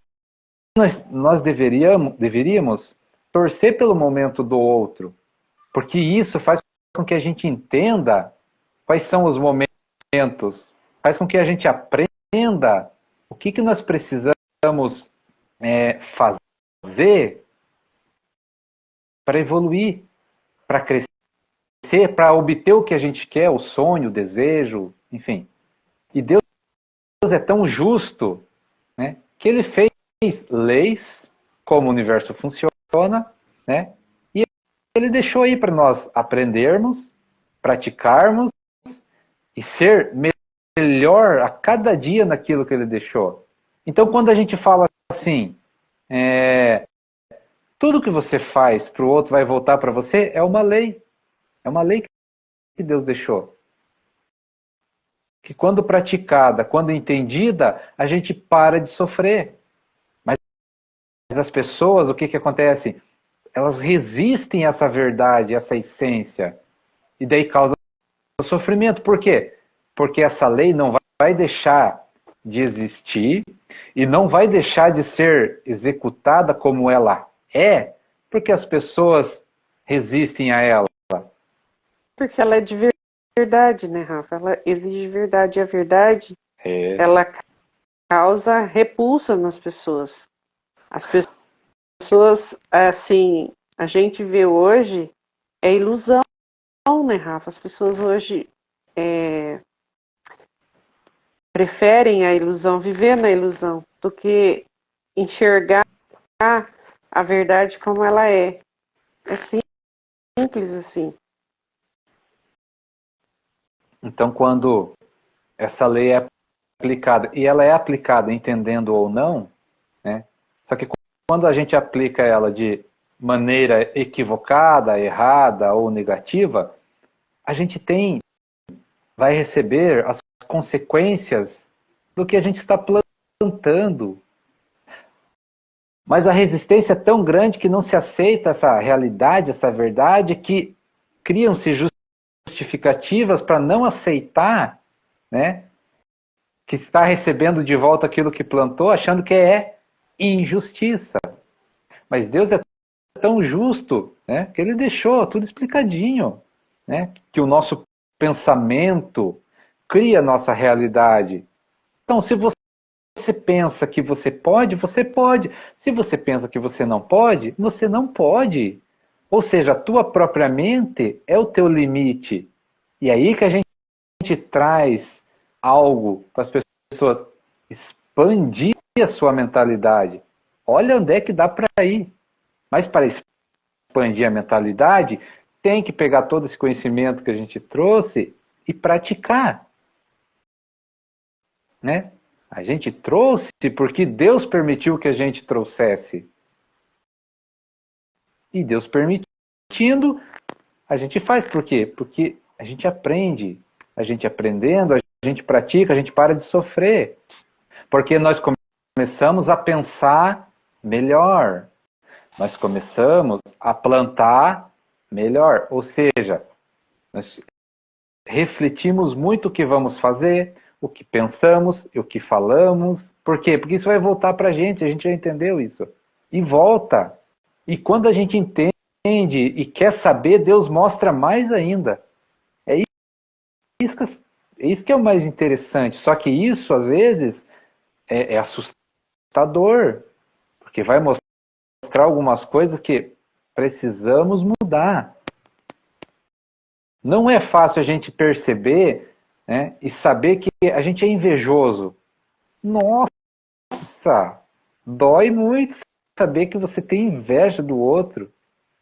nós deveríamos torcer pelo momento do outro, porque isso faz com que a gente entenda quais são os momentos, faz com que a gente aprenda o que nós precisamos fazer para evoluir, para crescer, para obter o que a gente quer, o sonho, o desejo, enfim. E Deus é tão justo, né, que Ele fez leis, como o universo funciona, né, e Ele deixou aí para nós aprendermos, praticarmos e ser melhor a cada dia naquilo que Ele deixou. Então, quando a gente fala assim, tudo que você faz para o outro vai voltar para você, é uma lei. É uma lei que Deus deixou. Que quando praticada, quando entendida, a gente para de sofrer. Mas as pessoas, o que que acontece? Elas resistem a essa verdade, a essa essência. E daí causa sofrimento. Por quê? Porque essa lei não vai deixar de existir e não vai deixar de ser executada como ela é, porque as pessoas resistem a ela. Porque ela é de verdade, né, Rafa? Ela exige verdade. E a verdade, ela causa repulsa nas pessoas. As pessoas, assim, a gente vê hoje, é ilusão, né, Rafa? As pessoas hoje preferem a ilusão, viver na ilusão, do que enxergar a verdade como ela é. É simples assim. Então, quando essa lei é aplicada, e ela é aplicada entendendo ou não, né? Só que quando a gente aplica ela de maneira equivocada, errada ou negativa, a gente vai receber as consequências do que a gente está plantando. Mas a resistência é tão grande que não se aceita essa realidade, essa verdade, que criam-se justificativas para não aceitar, né, que está recebendo de volta aquilo que plantou, achando que é injustiça. Mas Deus é tão justo, né, que Ele deixou tudo explicadinho, né, que o nosso pensamento cria a nossa realidade. Então, se você pensa que você pode, você pode. Se você pensa que você não pode, você não pode. Ou seja, a tua própria mente é o teu limite. E aí que a gente traz algo para as pessoas expandir a sua mentalidade. Olha onde é que dá para ir. Mas para expandir a mentalidade, tem que pegar todo esse conhecimento que a gente trouxe e praticar. Né? A gente trouxe porque Deus permitiu que a gente trouxesse. E Deus permitindo, a gente faz. Por quê? Porque a gente aprende. A gente aprendendo, a gente pratica, a gente para de sofrer. Porque nós começamos a pensar melhor. Nós começamos a plantar melhor. Ou seja, nós refletimos muito o que vamos fazer, o que pensamos e o que falamos. Por quê? Porque isso vai voltar para a gente já entendeu isso. E volta. E quando a gente entende e quer saber, Deus mostra mais ainda. É isso que é o mais interessante. Só que isso, às vezes, é assustador. Porque vai mostrar algumas coisas que precisamos mudar. Não é fácil a gente perceber, né, e saber que a gente é invejoso. Nossa, dói muito saber que você tem inveja do outro.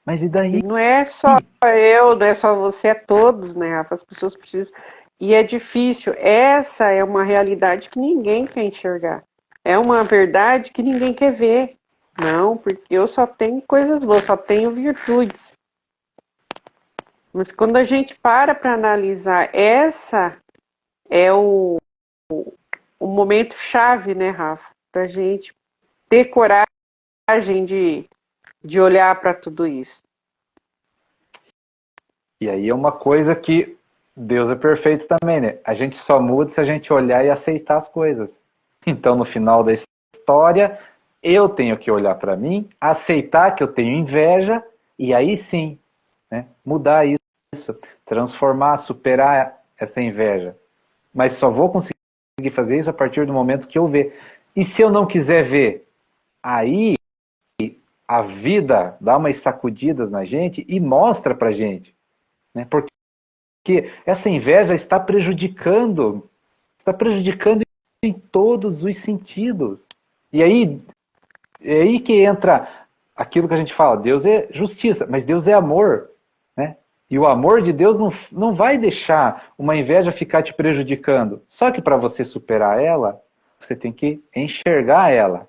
Mas e daí? E não é só eu, não é só você, é todos, né, Rafa? As pessoas precisam. E é difícil. Essa é uma realidade que ninguém quer enxergar. É uma verdade que ninguém quer ver. Não, porque eu só tenho coisas boas, só tenho virtudes. Mas quando a gente para analisar, essa é o momento chave, né, Rafa? Para a gente ter coragem de olhar para tudo isso. E aí é uma coisa que Deus é perfeito também, né? A gente só muda se a gente olhar e aceitar as coisas. Então, no final da história, eu tenho que olhar para mim, aceitar que eu tenho inveja, e aí sim, né, mudar isso, transformar, superar essa inveja. Mas só vou conseguir fazer isso a partir do momento que eu ver. E se eu não quiser ver? Aí a vida dá umas sacudidas na gente e mostra pra gente. Né? Porque essa inveja está prejudicando em todos os sentidos. E aí, é aí que entra aquilo que a gente fala, Deus é justiça, mas Deus é amor. Né? E o amor de Deus não vai deixar uma inveja ficar te prejudicando. Só que para você superar ela, você tem que enxergar ela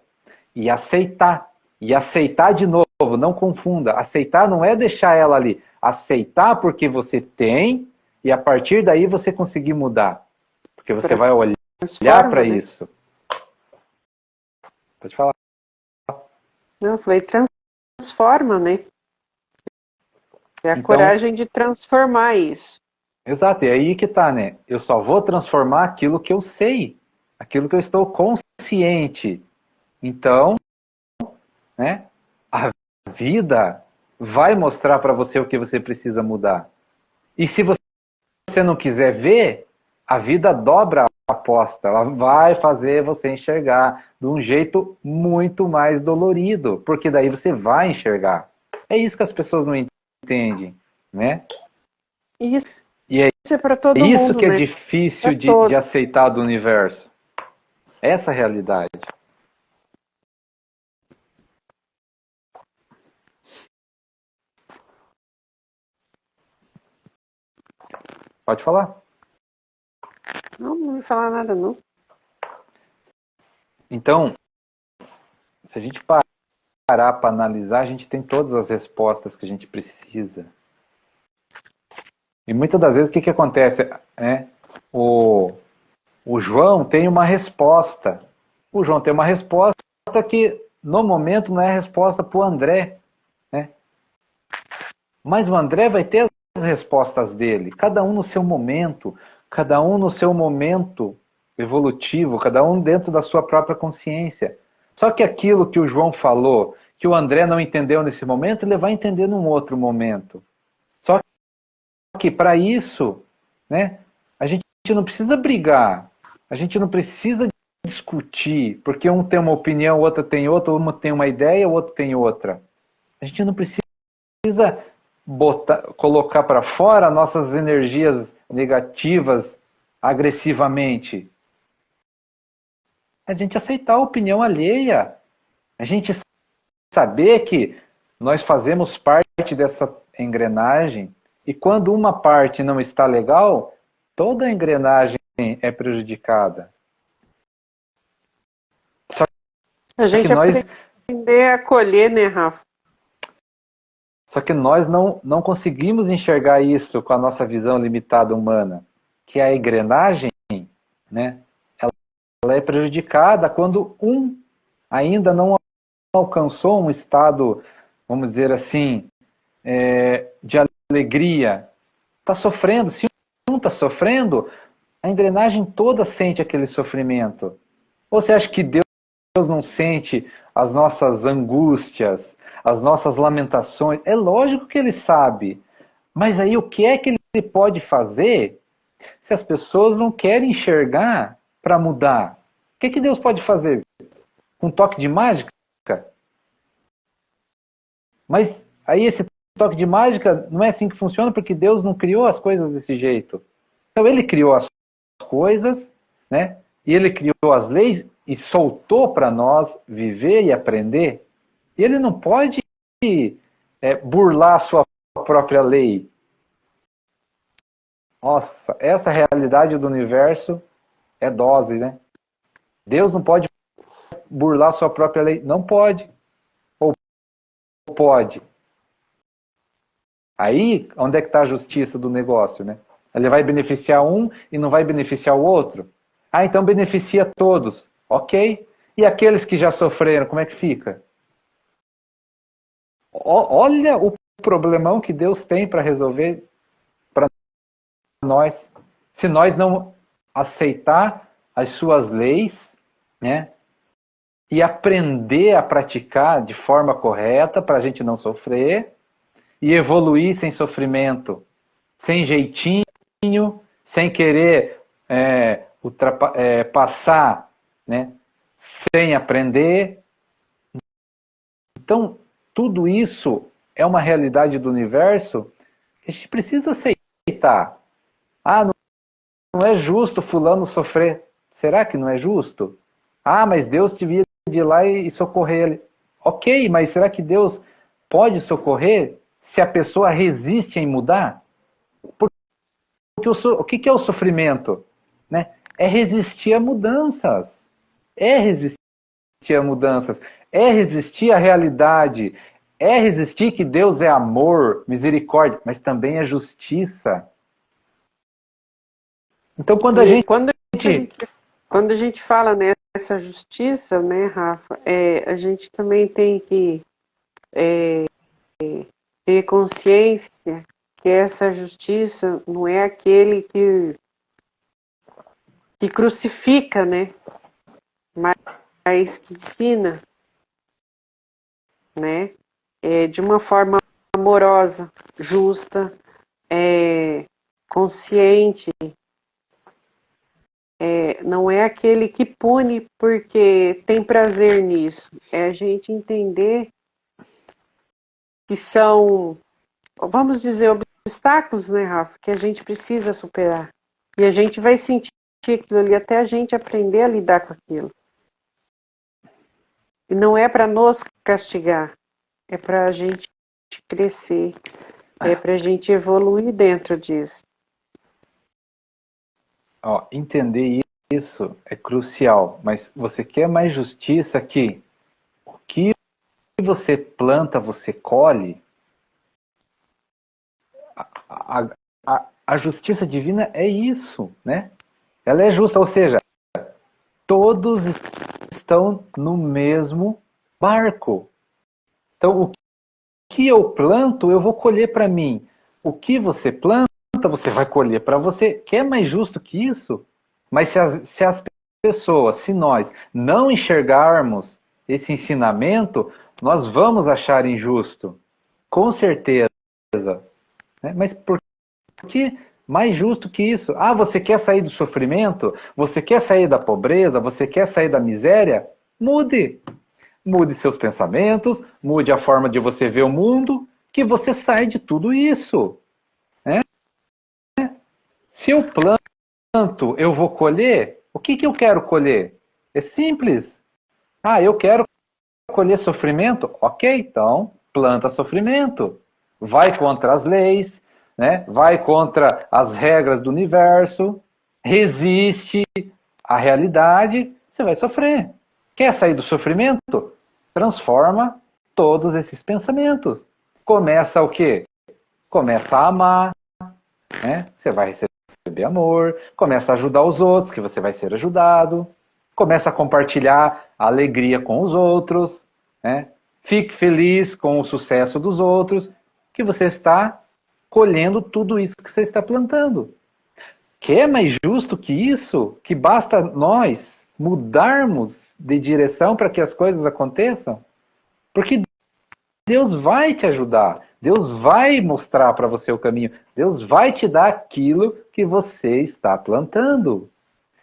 e aceitar. E aceitar de novo. novo, não confunda. Aceitar não é deixar ela ali. Aceitar porque você tem e a partir daí você conseguir mudar. Porque você vai olhar para isso. Pode falar. Não, eu falei, transforma, né? É a coragem de transformar isso. Exato, e aí que tá, né? Eu só vou transformar aquilo que eu sei, aquilo que eu estou consciente. Então, né? A vida vai mostrar para você o que você precisa mudar. E se você não quiser ver, a vida dobra a aposta. Ela vai fazer você enxergar de um jeito muito mais dolorido, porque daí você vai enxergar. É isso que as pessoas não entendem, né? Isso, E é é para todo isso mundo, que é né? difícil de aceitar do universo. Essa é a realidade. Pode falar. Não me falar nada, não. Então, se a gente parar para analisar, a gente tem todas as respostas que a gente precisa. E muitas das vezes o que acontece? O João tem uma resposta. O João tem uma resposta que no momento não é a resposta para o André. Né? Mas o André vai ter as respostas dele, cada um no seu momento, cada um no seu momento evolutivo, cada um dentro da sua própria consciência. Só que aquilo que o João falou, que o André não entendeu nesse momento, ele vai entender num outro momento. Só que para isso, né, a gente não precisa brigar, a gente não precisa discutir, porque um tem uma opinião, o outro tem outra, um tem uma ideia, o outro tem outra. A gente não precisa colocar para fora nossas energias negativas agressivamente. A gente aceitar a opinião alheia. A gente saber que nós fazemos parte dessa engrenagem e quando uma parte não está legal, toda a engrenagem é prejudicada. A gente aprender a acolher, né, Rafa? Só que nós não conseguimos enxergar isso com a nossa visão limitada humana, que a engrenagem, né, ela é prejudicada quando um ainda não alcançou um estado, vamos dizer assim, de alegria. Está sofrendo. Se um está sofrendo, a engrenagem toda sente aquele sofrimento. Ou você acha que Deus não sente as nossas angústias, as nossas lamentações? É lógico que ele sabe. Mas aí o que é que ele pode fazer se as pessoas não querem enxergar para mudar? O que Deus pode fazer? Um toque de mágica? Mas aí esse toque de mágica não é assim que funciona, porque Deus não criou as coisas desse jeito. Então ele criou as coisas, né? E ele criou as leis e soltou para nós viver e aprender. E ele não pode burlar a sua própria lei. Nossa, essa realidade do universo é dose, né? Deus não pode burlar a sua própria lei. Não pode. Ou pode. Aí, onde é que está a justiça do negócio, né? Ele vai beneficiar um e não vai beneficiar o outro? Ah, então beneficia todos. Ok. E aqueles que já sofreram, como é que fica? Olha o problemão que Deus tem para resolver para nós. Se nós não aceitar as suas leis, né? E aprender a praticar de forma correta para a gente não sofrer e evoluir sem sofrimento, sem jeitinho, sem querer passar, né? Sem aprender. Então, tudo isso é uma realidade do universo que a gente precisa aceitar. Ah, não é justo fulano sofrer. Será que não é justo? Ah, mas Deus devia ir lá e socorrer ele. Ok, mas será que Deus pode socorrer se a pessoa resiste em mudar? Porque o que é o sofrimento? Né? É resistir a mudanças. É resistir a mudanças. É resistir à realidade. É resistir que Deus é amor, misericórdia, mas também é justiça. Então, quando a gente... Quando a gente fala nessa justiça, né, Rafa, a gente também tem que ter consciência que essa justiça não é aquele que crucifica, né, mas que ensina, né, de uma forma amorosa, justa, consciente. Não é aquele que pune porque tem prazer nisso. É a gente entender que são, vamos dizer, obstáculos, né, Rafa, que a gente precisa superar. E a gente vai sentir aquilo ali até a gente aprender a lidar com aquilo. E não é para nos castigar, é para a gente crescer, é para a gente evoluir dentro disso. Ó, entender isso é crucial, mas você quer mais justiça que o que você planta, você colhe? A justiça divina é isso, né? Ela é justa, ou seja, todos estão no mesmo barco. Então, o que eu planto, eu vou colher para mim. O que você planta, você vai colher para você. Que é mais justo que isso? Mas se as pessoas, se nós não enxergarmos esse ensinamento, nós vamos achar injusto. Com certeza. Né? Mas por que mais justo que isso? Ah, você quer sair do sofrimento? Você quer sair da pobreza? Você quer sair da miséria? Mude. Mude seus pensamentos, mude a forma de você ver o mundo, que você sai de tudo isso. Né? Se eu planto, eu vou colher? O que eu quero colher? É simples. Ah, eu quero colher sofrimento? Ok, então planta sofrimento. Vai contra as leis, né? Vai contra as regras do universo, resiste à realidade, você vai sofrer. Quer sair do sofrimento? Transforma todos esses pensamentos. Começa o quê? Começa a amar, né? Você vai receber amor. Começa a ajudar os outros, que você vai ser ajudado. Começa a compartilhar a alegria com os outros, né? Fique feliz com o sucesso dos outros, que você está colhendo tudo isso que você está plantando. Que é mais justo que isso? Que basta nós mudarmos de direção para que as coisas aconteçam? Porque Deus vai te ajudar, Deus vai mostrar para você o caminho, Deus vai te dar aquilo que você está plantando.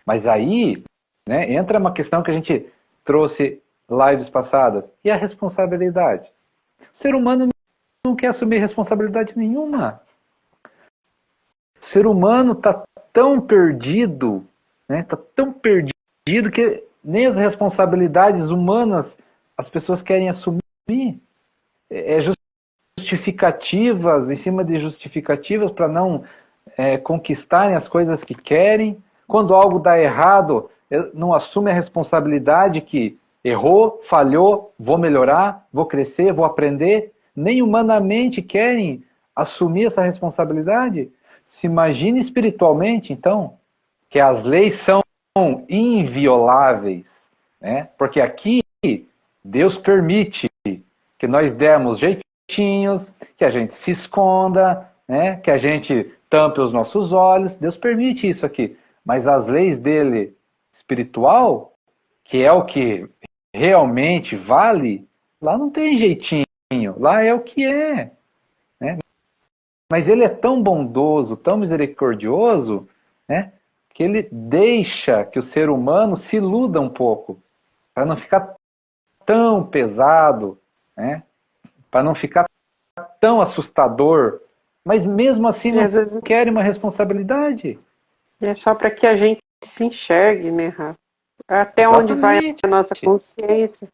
Mas aí, né, entra uma questão que a gente trouxe lives passadas, e a responsabilidade. O ser humano não quer assumir responsabilidade nenhuma. O ser humano está tão perdido, né, tá tão perdido que nem as responsabilidades humanas as pessoas querem assumir. Justificativas em cima de justificativas para não conquistarem as coisas que querem. Quando algo dá errado, não assume a responsabilidade que errou, falhou, vou melhorar, vou crescer, vou aprender. Nem humanamente querem assumir essa responsabilidade. Se imagine espiritualmente, então, que as leis são invioláveis, né? Porque aqui Deus permite que nós demos jeitinhos, que a gente se esconda, né? Que a gente tampe os nossos olhos. Deus permite isso aqui. Mas as leis dele espiritual, que é o que realmente vale, lá não tem jeitinho. Lá é o que é. Né? Mas ele é tão bondoso, tão misericordioso, né? Que ele deixa que o ser humano se iluda um pouco, para não ficar tão pesado, né? Para não ficar tão assustador, mas mesmo assim não querem uma responsabilidade. É só para que a gente se enxergue, né, Rafa? Até Exatamente. Onde vai a nossa consciência.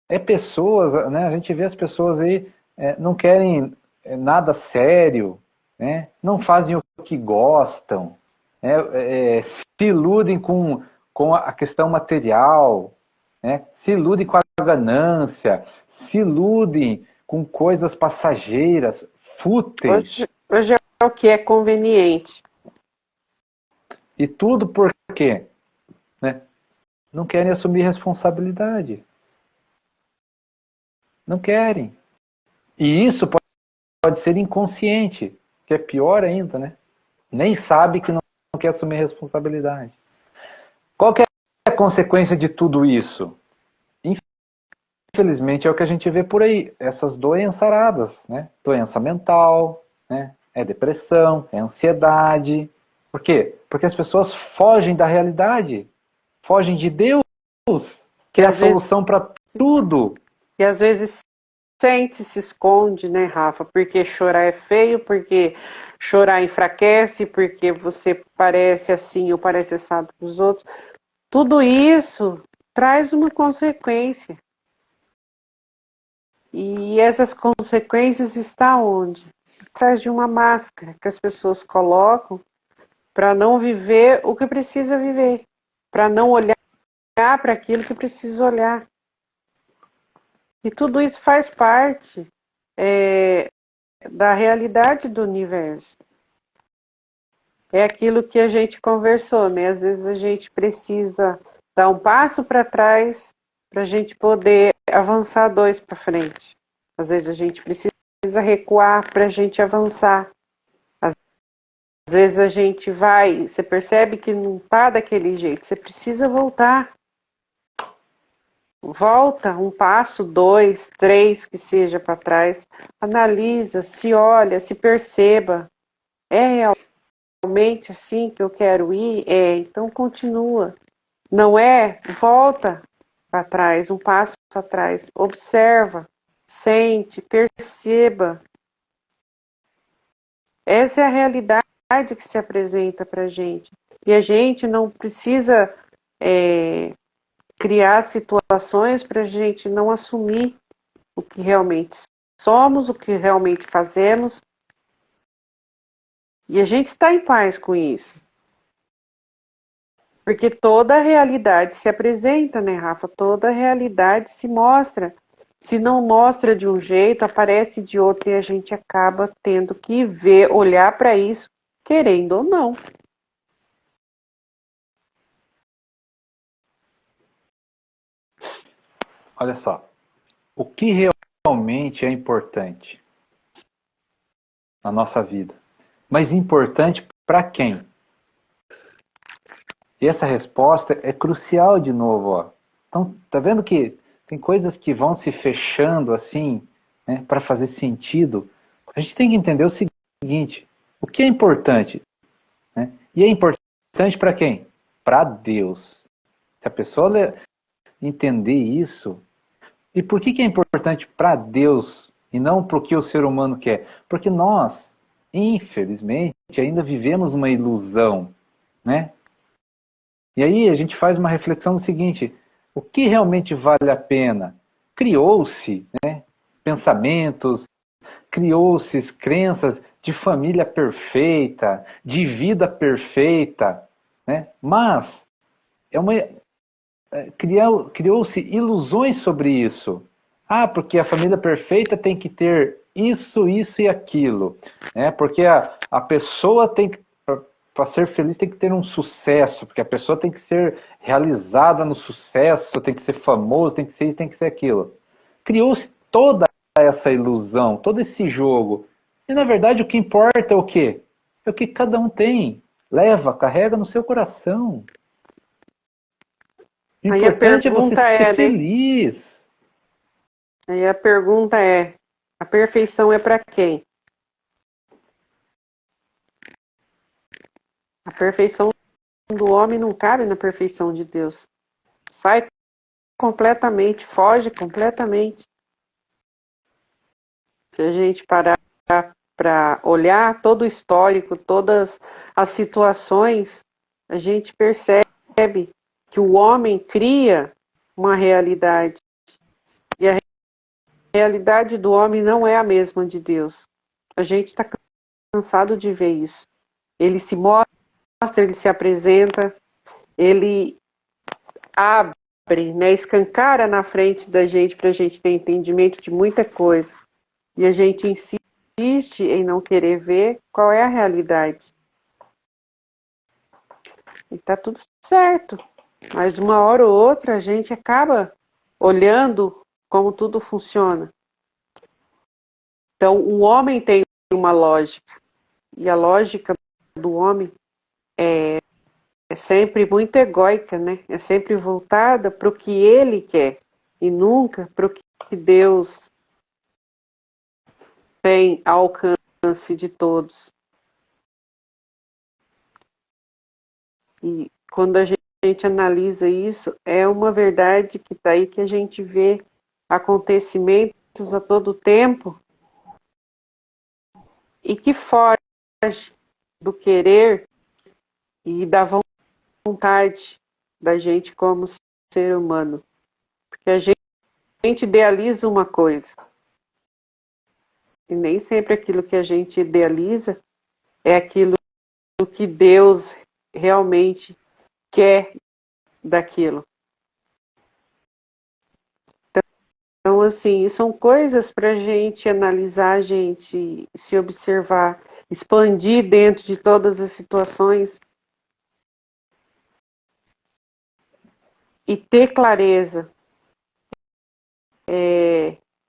É pessoas, né? A gente vê as pessoas aí não querem nada sério, né? Não fazem o que gostam, né? Se iludem com a questão material, né? Se iludem com a ganância, se iludem com coisas passageiras, fúteis. Hoje é o que é conveniente. E tudo por quê? Né? Não querem assumir responsabilidade. Não querem. E isso pode ser inconsciente, que é pior ainda, né? Nem sabe que não quer assumir responsabilidade. Qual que é a consequência de tudo isso? Infelizmente é o que a gente vê por aí, essas doenças aradas, né? Doença mental, né? É depressão, é ansiedade. Por quê? Porque as pessoas fogem da realidade, fogem de Deus, que é a solução para tudo. E às vezes sente, se esconde, né, Rafa? Porque chorar é feio, porque chorar enfraquece, porque você parece assim ou parece assado para os outros. Tudo isso traz uma consequência. E essas consequências estão onde? Atrás de uma máscara que as pessoas colocam para não viver o que precisa viver, para não olhar para aquilo que precisa olhar. E tudo isso faz parte da realidade do universo. É aquilo que a gente conversou, né? Às vezes a gente precisa dar um passo para trás para a gente poder avançar dois para frente. Às vezes a gente precisa recuar para a gente avançar. Às vezes a gente vai, você percebe que não está daquele jeito, você precisa voltar. Volta um passo, dois, três, que seja para trás. Analisa, se olha, se perceba. É realmente assim que eu quero ir? É, então continua. Não é? Volta para trás, um passo atrás. Observa, sente, perceba. Essa é a realidade que se apresenta para a gente. E a gente não precisa criar situações para a gente não assumir o que realmente somos, o que realmente fazemos. E a gente está em paz com isso. Porque toda a realidade se apresenta, né, Rafa? Toda a realidade se mostra. Se não mostra de um jeito, aparece de outro e a gente acaba tendo que ver, olhar para isso, querendo ou não. Olha só, o que realmente é importante na nossa vida? Mas importante para quem? E essa resposta é crucial de novo, ó. Então, tá vendo que tem coisas que vão se fechando assim, né, para fazer sentido. A gente tem que entender o seguinte: o que é importante, né? E é importante para quem? Para Deus. Se a pessoa entender isso, e por que é importante para Deus e não para o que o ser humano quer? Porque nós, infelizmente, ainda vivemos uma ilusão, né? E aí a gente faz uma reflexão do seguinte: o que realmente vale a pena? Criou-se, né, pensamentos, criou-se crenças de família perfeita, de vida perfeita, né? Mas criou-se ilusões sobre isso. Ah, porque a família perfeita tem que ter isso e aquilo, né? Porque a pessoa tem que, para ser feliz, tem que ter um sucesso, porque a pessoa tem que ser realizada no sucesso, tem que ser famoso, tem que ser isso, tem que ser aquilo. Criou-se toda essa ilusão, todo esse jogo. E na verdade o que importa é o quê? É o que cada um tem. Leva, carrega no seu coração. O Aí a importante é você pergunta ser é, né? feliz. Aí a pergunta é, a perfeição é para quem? A perfeição do homem não cabe na perfeição de Deus. Sai completamente, foge completamente. Se a gente parar para olhar todo o histórico, todas as situações, a gente percebe que o homem cria uma realidade. E a realidade do homem não é a mesma de Deus. A gente está cansado de ver isso. Ele se mostra, ele se apresenta, ele abre né, escancara na frente da gente para a gente ter entendimento de muita coisa. E a gente insiste em não querer ver qual é a realidade. E tá tudo certo. Mas uma hora ou outra a gente acaba olhando como tudo funciona. Então, o homem tem uma lógica. E a lógica do homem é sempre muito egóica, né? É sempre voltada para o que ele quer e nunca para o que Deus tem ao alcance de todos. E quando a gente analisa isso, é uma verdade que está aí, que a gente vê acontecimentos a todo tempo e que foge do querer e da vontade da gente como ser humano. Porque a gente idealiza uma coisa e nem sempre aquilo que a gente idealiza é aquilo que Deus realmente quer daquilo. Então, assim, são coisas para a gente analisar, a gente se observar, expandir dentro de todas as situações e ter clareza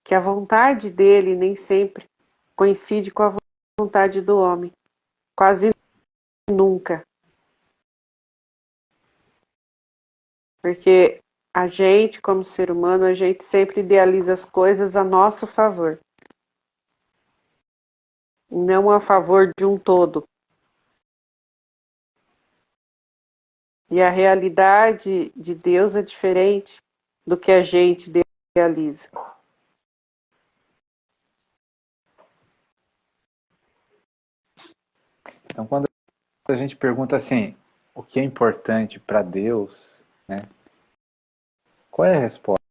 que a vontade dele nem sempre coincide com a vontade do homem. Quase nunca. Porque a gente, como ser humano, a gente sempre idealiza as coisas a nosso favor. Não a favor de um todo. E a realidade de Deus é diferente do que a gente idealiza. Então, quando a gente pergunta assim, o que é importante para Deus, né? Qual é a resposta?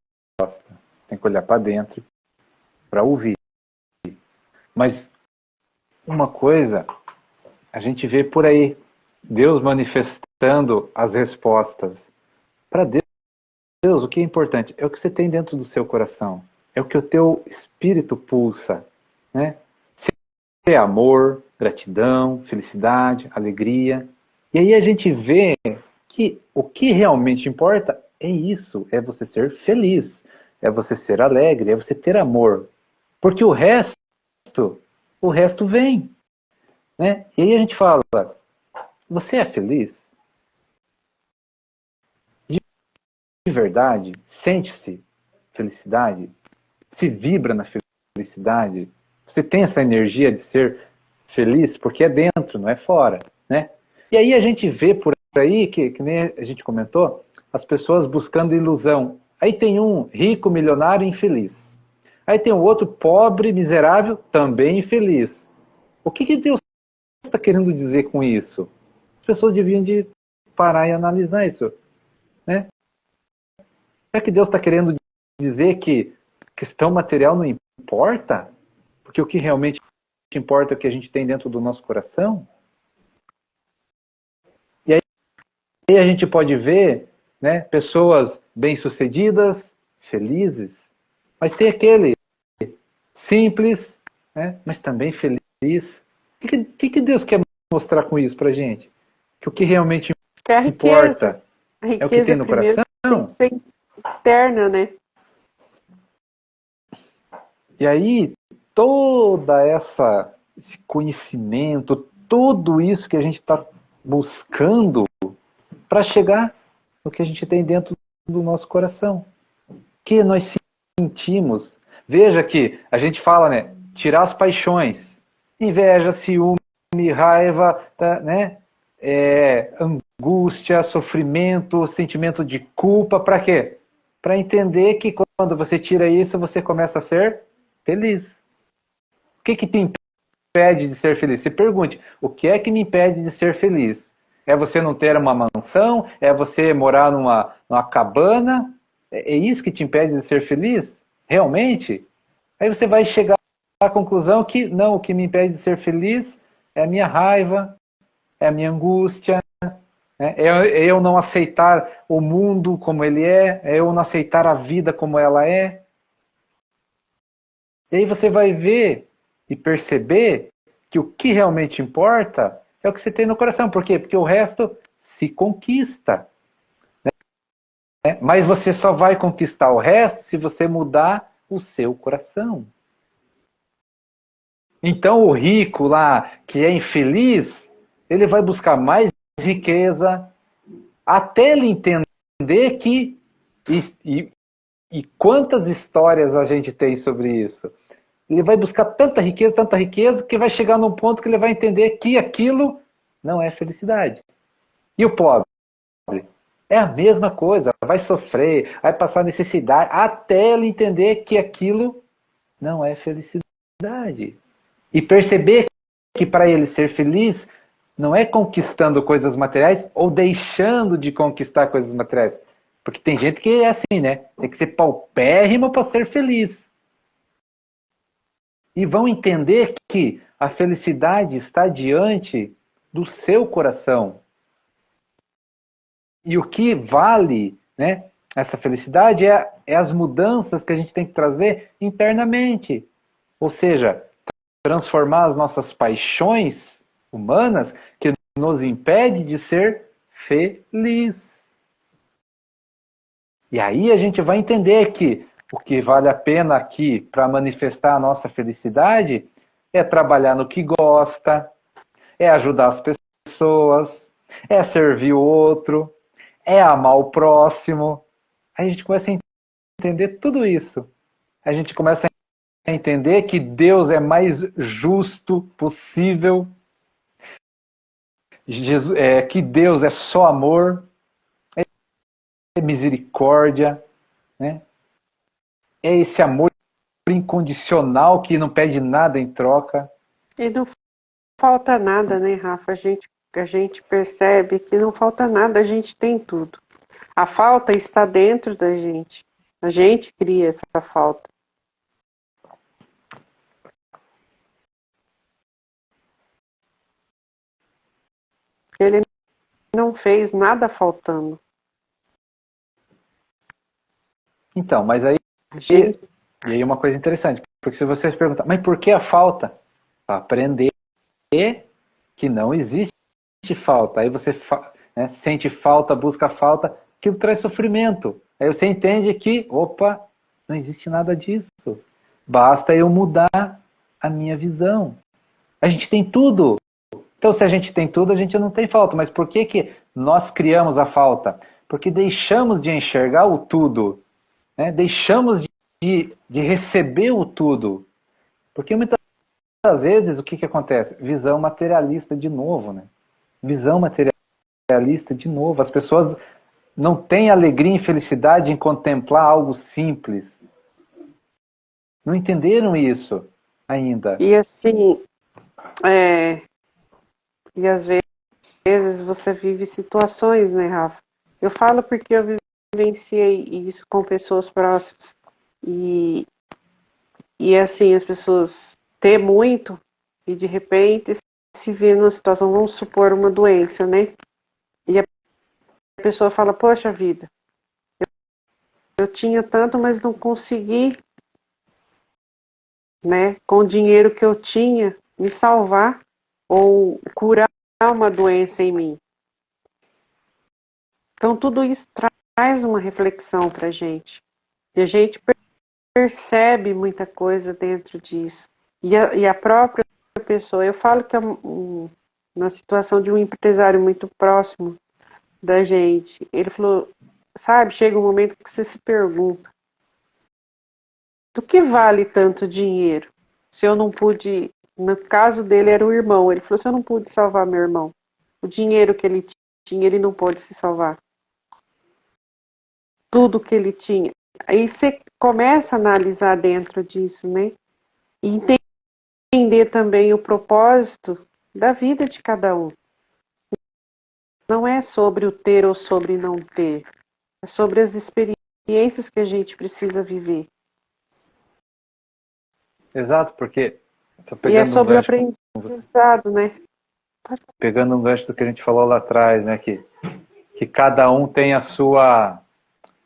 Tem que olhar para dentro para ouvir. Mas uma coisa a gente vê por aí, Deus manifestando as respostas. Para Deus, o que é importante é o que você tem dentro do seu coração, é o que o teu espírito pulsa, né? Se é amor, gratidão, felicidade, alegria. E aí a gente vê que o que realmente importa é isso, é você ser feliz, é você ser alegre, é você ter amor. Porque o resto vem, né? E aí a gente fala, você é feliz? De verdade? Sente-se felicidade? Se vibra na felicidade? Você tem essa energia de ser feliz? Porque é dentro, não é fora, né? E aí a gente vê por aí, que nem a gente comentou, as pessoas buscando ilusão. Aí tem um rico, milionário, infeliz. Aí tem um outro pobre, miserável, também infeliz. O que Deus está querendo dizer com isso? As pessoas deviam de parar e analisar isso, né? Será que Deus está querendo dizer que questão material não importa? Porque o que realmente importa é o que a gente tem dentro do nosso coração? E aí a gente pode ver, né, pessoas bem-sucedidas, felizes, mas tem aquele simples, né, mas também feliz. O que Deus quer mostrar com isso pra gente? Que o que realmente Que a importa é o que riqueza tem no primeiro tem coração? que ser interna, né? E aí, esse conhecimento, tudo isso que a gente está buscando para chegar no que a gente tem dentro do nosso coração. Que nós sentimos. Veja que a gente fala, né? Tirar as paixões. Inveja, ciúme, raiva, tá, né? Angústia, sofrimento, sentimento de culpa. Para quê? Para entender que quando você tira isso, você começa a ser feliz. O que te impede de ser feliz? Se pergunte, o que é que me impede de ser feliz? É você não ter uma mansão? É você morar numa cabana? É isso que te impede de ser feliz? Realmente? Aí você vai chegar à conclusão que não, o que me impede de ser feliz é a minha raiva, é a minha angústia, É eu não aceitar o mundo como ele é eu não aceitar a vida como ela é. E aí você vai ver e perceber que o que realmente importa é o que você tem no coração. Por quê? Porque o resto se conquista. Mas você só vai conquistar o resto se você mudar o seu coração. Então o rico lá, que é infeliz, ele vai buscar mais riqueza, até ele entender que... E quantas histórias a gente tem sobre isso? Ele vai buscar tanta riqueza, que vai chegar num ponto que ele vai entender que aquilo não é felicidade. E o pobre? É a mesma coisa, vai sofrer, vai passar necessidade, até ele entender que aquilo não é felicidade. E perceber que para ele ser feliz, não é conquistando coisas materiais ou deixando de conquistar coisas materiais. Porque tem gente que é assim, né? Tem que ser paupérrimo para ser feliz. E vão entender que a felicidade está diante do seu coração. E o que vale, né, essa felicidade é as mudanças que a gente tem que trazer internamente. Ou seja, transformar as nossas paixões humanas que nos impede de ser feliz. E aí a gente vai entender que o que vale a pena aqui para manifestar a nossa felicidade é trabalhar no que gosta, é ajudar as pessoas, é servir o outro, é amar o próximo. Aí a gente começa a entender tudo isso. A gente começa a entender que Deus é mais justo possível, que Deus é só amor, é misericórdia, né? É esse amor incondicional que não pede nada em troca. E não falta nada, né, Rafa? A gente percebe que não falta nada, a gente tem tudo. A falta está dentro da gente. A gente cria essa falta. Ele não fez nada faltando. Então, mas aí... Gente... E aí uma coisa interessante, porque se você se perguntar, mas por que a falta? Para aprender que não existe falta. Aí você sente falta, busca falta, aquilo traz sofrimento. Aí você entende que, opa, não existe nada disso. Basta eu mudar a minha visão. A gente tem tudo. Então, se a gente tem tudo, a gente não tem falta. Mas por que que nós criamos a falta? Porque deixamos de enxergar o tudo. Né? Deixamos de receber o tudo. Porque muitas vezes, o que que acontece? Visão materialista de novo, né? Visão materialista de novo. As pessoas não têm alegria e felicidade em contemplar algo simples. Não entenderam isso ainda. E assim, e às vezes você vive situações, né, Rafa? Eu falo porque eu vivenciei isso com pessoas próximas. E assim, as pessoas têm muito e de repente se vê numa situação, vamos supor, uma doença, né? E a pessoa fala, poxa vida, eu tinha tanto, mas não consegui, né, com o dinheiro que eu tinha, me salvar ou curar uma doença em mim. Então tudo isso traz uma reflexão para a gente. E a gente percebe muita coisa dentro disso. E a própria pessoa, eu falo que é na situação de um empresário muito próximo da gente, ele falou, sabe, chega um momento que você se pergunta, do que vale tanto dinheiro? Se eu não pude, no caso dele era o irmão, ele falou, se eu não pude salvar meu irmão, o dinheiro que ele tinha, ele não pôde se salvar. Tudo que ele tinha. Aí você começa a analisar dentro disso, né? E entender também o propósito da vida de cada um. Não é sobre o ter ou sobre não ter. É sobre as experiências que a gente precisa viver. Exato, porque... E é sobre o aprendizado, né? pegando um gancho do que a gente falou lá atrás, né? Que cada um tem a sua...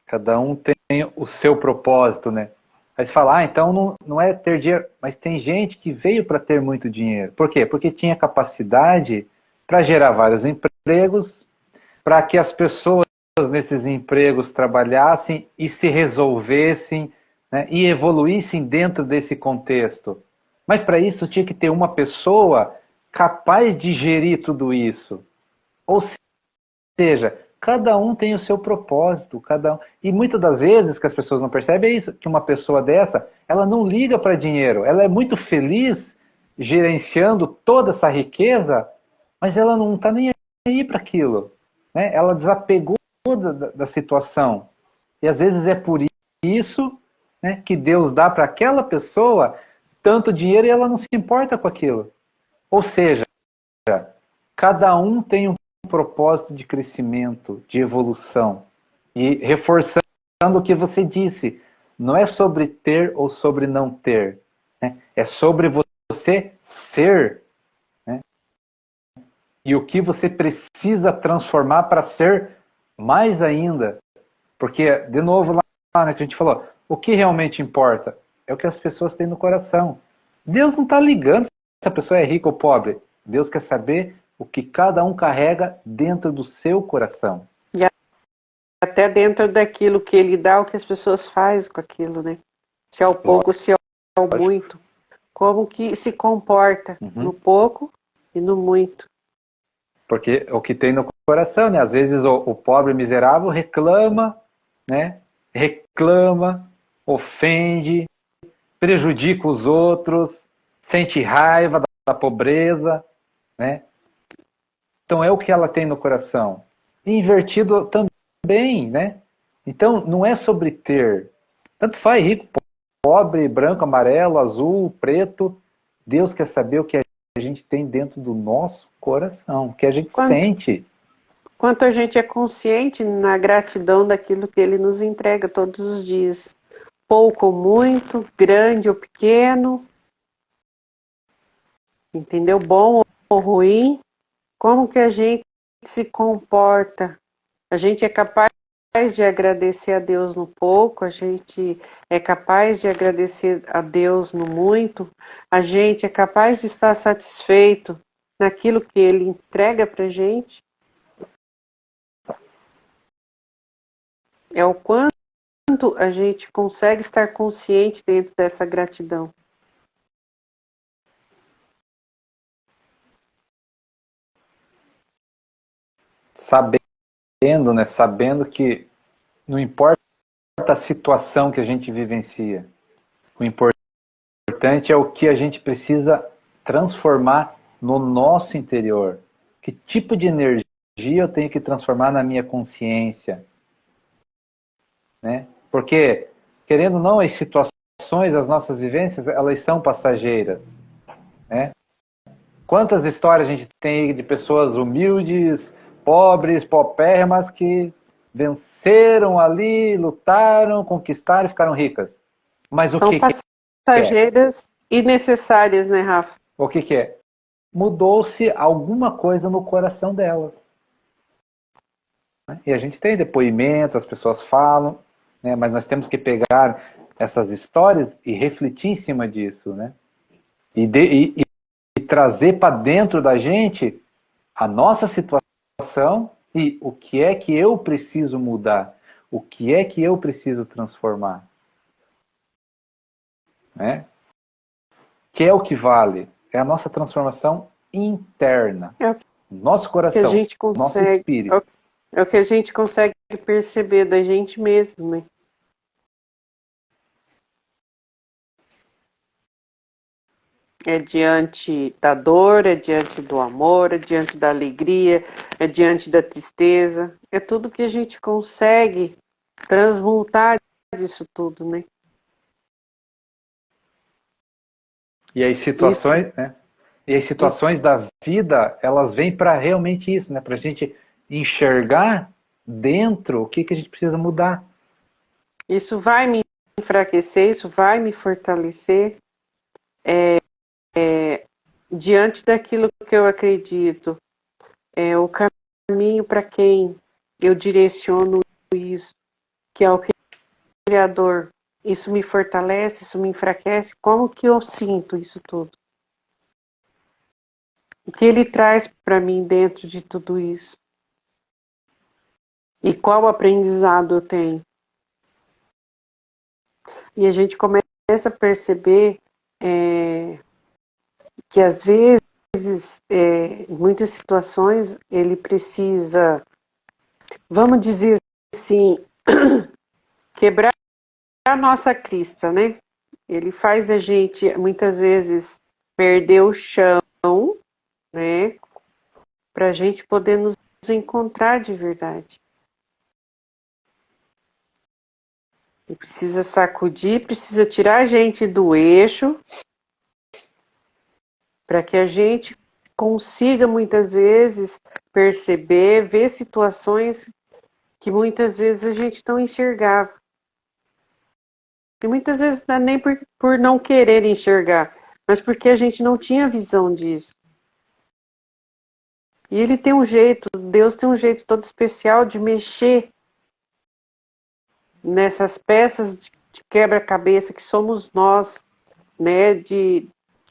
Cada um tem o seu propósito, né? Aí você fala, então não é ter dinheiro, mas tem gente que veio para ter muito dinheiro. Por quê? Porque tinha capacidade para gerar vários empregos, para que as pessoas nesses empregos trabalhassem e se resolvessem, né, e evoluíssem dentro desse contexto. Mas para isso tinha que ter uma pessoa capaz de gerir tudo isso. Ou seja, cada um tem o seu propósito, cada um. E muitas das vezes que as pessoas não percebem é isso, que uma pessoa dessa, ela não liga para dinheiro, ela é muito feliz gerenciando toda essa riqueza, mas ela não está nem aí para aquilo, né? Ela desapegou da situação. E às vezes é por isso, né, que Deus dá para aquela pessoa tanto dinheiro e ela não se importa com aquilo. Ou seja, cada um tem um propósito de crescimento, de evolução. E reforçando o que você disse, não é sobre ter ou sobre não ter, né? É sobre você ser, né? E o que você precisa transformar para ser mais ainda. Porque, de novo, lá, né, que a gente falou, o que realmente importa é o que as pessoas têm no coração. Deus não está ligando se a pessoa é rica ou pobre. Deus quer saber o que cada um carrega dentro do seu coração. E até dentro daquilo que ele dá, o que as pessoas fazem com aquilo, né? Se é o pouco, se é o muito. Como que se comporta no pouco e no muito. Porque o que tem no coração, né? Às vezes o pobre miserável reclama, né? Reclama, ofende, prejudica os outros, sente raiva da pobreza, né? Então é o que ela tem no coração. E invertido também, né? Então não é sobre ter. Tanto faz rico, pobre, branco, amarelo, azul, preto. Deus quer saber o que a gente tem dentro do nosso coração, o que a gente sente. Quanto a gente é consciente na gratidão daquilo que ele nos entrega todos os dias. Pouco ou muito, grande ou pequeno. Entendeu? Bom ou ruim. Como que a gente se comporta? A gente é capaz de agradecer a Deus no pouco, a gente é capaz de agradecer a Deus no muito, a gente é capaz de estar satisfeito naquilo que Ele entrega para a gente. É o quanto a gente consegue estar consciente dentro dessa gratidão. Sabendo, né? Sabendo que não importa a situação que a gente vivencia, o importante é o que a gente precisa transformar no nosso interior. Que tipo de energia eu tenho que transformar na minha consciência, né? Porque, querendo ou não, as situações, as nossas vivências, elas são passageiras, né? Quantas histórias a gente tem de pessoas humildes, pobres, paupérrimas, que venceram ali, lutaram, conquistaram e ficaram ricas. Mas São o que passageiras e necessárias, né, Rafa? O que é? Mudou-se alguma coisa no coração delas. E a gente tem depoimentos, as pessoas falam, né? Mas nós temos que pegar essas histórias e refletir em cima disso, né? E trazer para dentro da gente a nossa situação e o que é que eu preciso mudar, o que é que eu preciso transformar, né? Que é o que vale, é a nossa transformação interna, nosso coração, que a gente consegue, nosso espírito. É o que a gente consegue perceber da gente mesmo, né? É diante da dor, é diante do amor, é diante da alegria, é diante da tristeza. É tudo que a gente consegue transmutar disso tudo, né? E as situações, né? E as situações da vida, elas vêm para realmente isso, né? Para a gente enxergar dentro o que a gente precisa mudar. Isso vai me enfraquecer, isso vai me fortalecer. diante daquilo que eu acredito, é o caminho para quem eu direciono isso, que é o Criador. Isso me fortalece, isso me enfraquece. Como que eu sinto isso tudo? O que ele traz para mim dentro de tudo isso? E qual aprendizado eu tenho? E a gente começa a perceber que às vezes, em muitas situações, ele precisa, vamos dizer assim, quebrar a nossa crista, né? Ele faz a gente, muitas vezes, perder o chão, né? Para a gente poder nos encontrar de verdade. Ele precisa sacudir, precisa tirar a gente do eixo, para que a gente consiga, muitas vezes, perceber, ver situações que muitas vezes a gente não enxergava. E muitas vezes não é nem por não querer enxergar, mas porque a gente não tinha visão disso. E ele tem um jeito, Deus tem um jeito todo especial de mexer nessas peças de quebra-cabeça que somos nós, né? De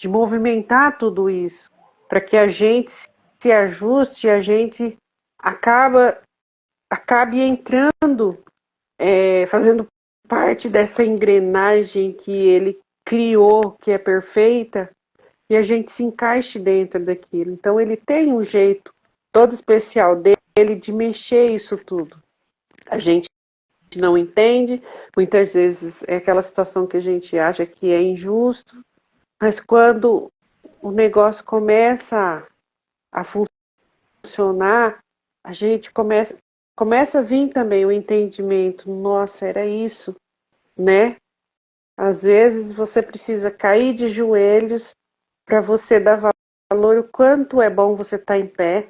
movimentar tudo isso, para que a gente se ajuste, a gente acabe entrando, fazendo parte dessa engrenagem que ele criou, que é perfeita, e a gente se encaixe dentro daquilo. Então ele tem um jeito todo especial dele de mexer isso tudo. A gente não entende, muitas vezes é aquela situação que a gente acha que é injusto, mas quando o negócio começa a funcionar, a gente começa a vir também o entendimento, nossa, era isso, né? Às vezes você precisa cair de joelhos para você dar valor o quanto é bom você estar em pé,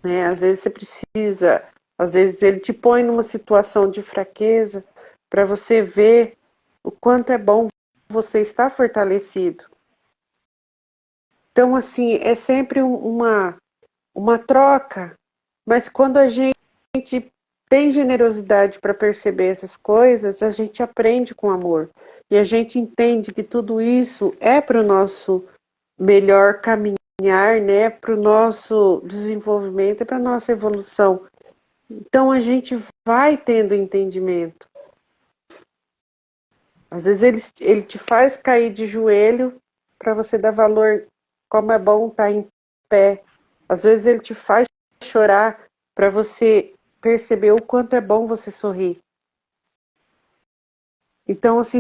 né? Às vezes você precisa, às vezes ele te põe numa situação de fraqueza para você ver o quanto é bom você estar fortalecido. Então, assim, é sempre uma troca, mas quando a gente tem generosidade para perceber essas coisas, a gente aprende com amor. E a gente entende que tudo isso é para o nosso melhor caminhar, né? Para o nosso desenvolvimento, para a nossa evolução. Então a gente vai tendo entendimento. Às vezes ele te faz cair de joelho para você dar valor, como é bom estar em pé. Às vezes ele te faz chorar para você perceber o quanto é bom você sorrir. Então, assim,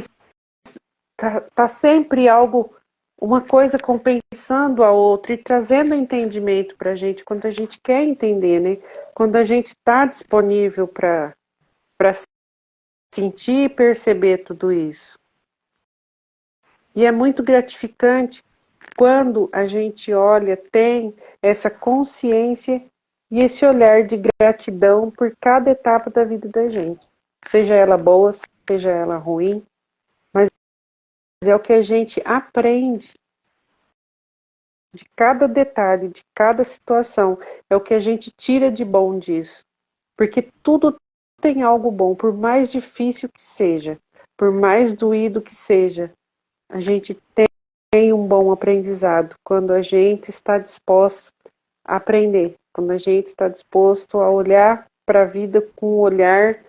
tá sempre algo, uma coisa compensando a outra e trazendo entendimento para a gente quando a gente quer entender, né? Quando a gente está disponível para sentir e perceber tudo isso. E é muito gratificante quando a gente olha, tem essa consciência e esse olhar de gratidão por cada etapa da vida da gente. Seja ela boa, seja ela ruim, mas é o que a gente aprende de cada detalhe, de cada situação. É o que a gente tira de bom disso. Porque tudo tem algo bom, por mais difícil que seja, por mais doído que seja, a gente tem um bom aprendizado quando a gente está disposto a aprender, quando a gente está disposto a olhar para a vida com o olhar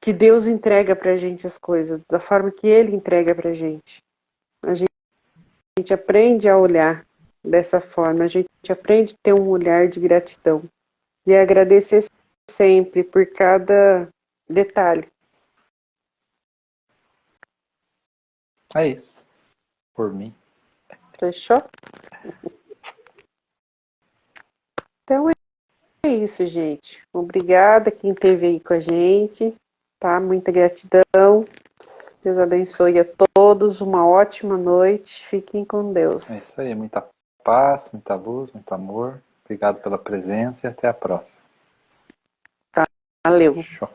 que Deus entrega para a gente as coisas, da forma que Ele entrega para a gente. A gente aprende a olhar dessa forma, a gente aprende a ter um olhar de gratidão e agradecer sempre por cada detalhe. É isso, por mim. Fechou? Então é isso, gente. Obrigada quem esteve aí com a gente, tá? Muita gratidão. Deus abençoe a todos. Uma ótima noite. Fiquem com Deus. É isso aí, muita paz, muita luz, muito amor. Obrigado pela presença e até a próxima. Valeu. Show.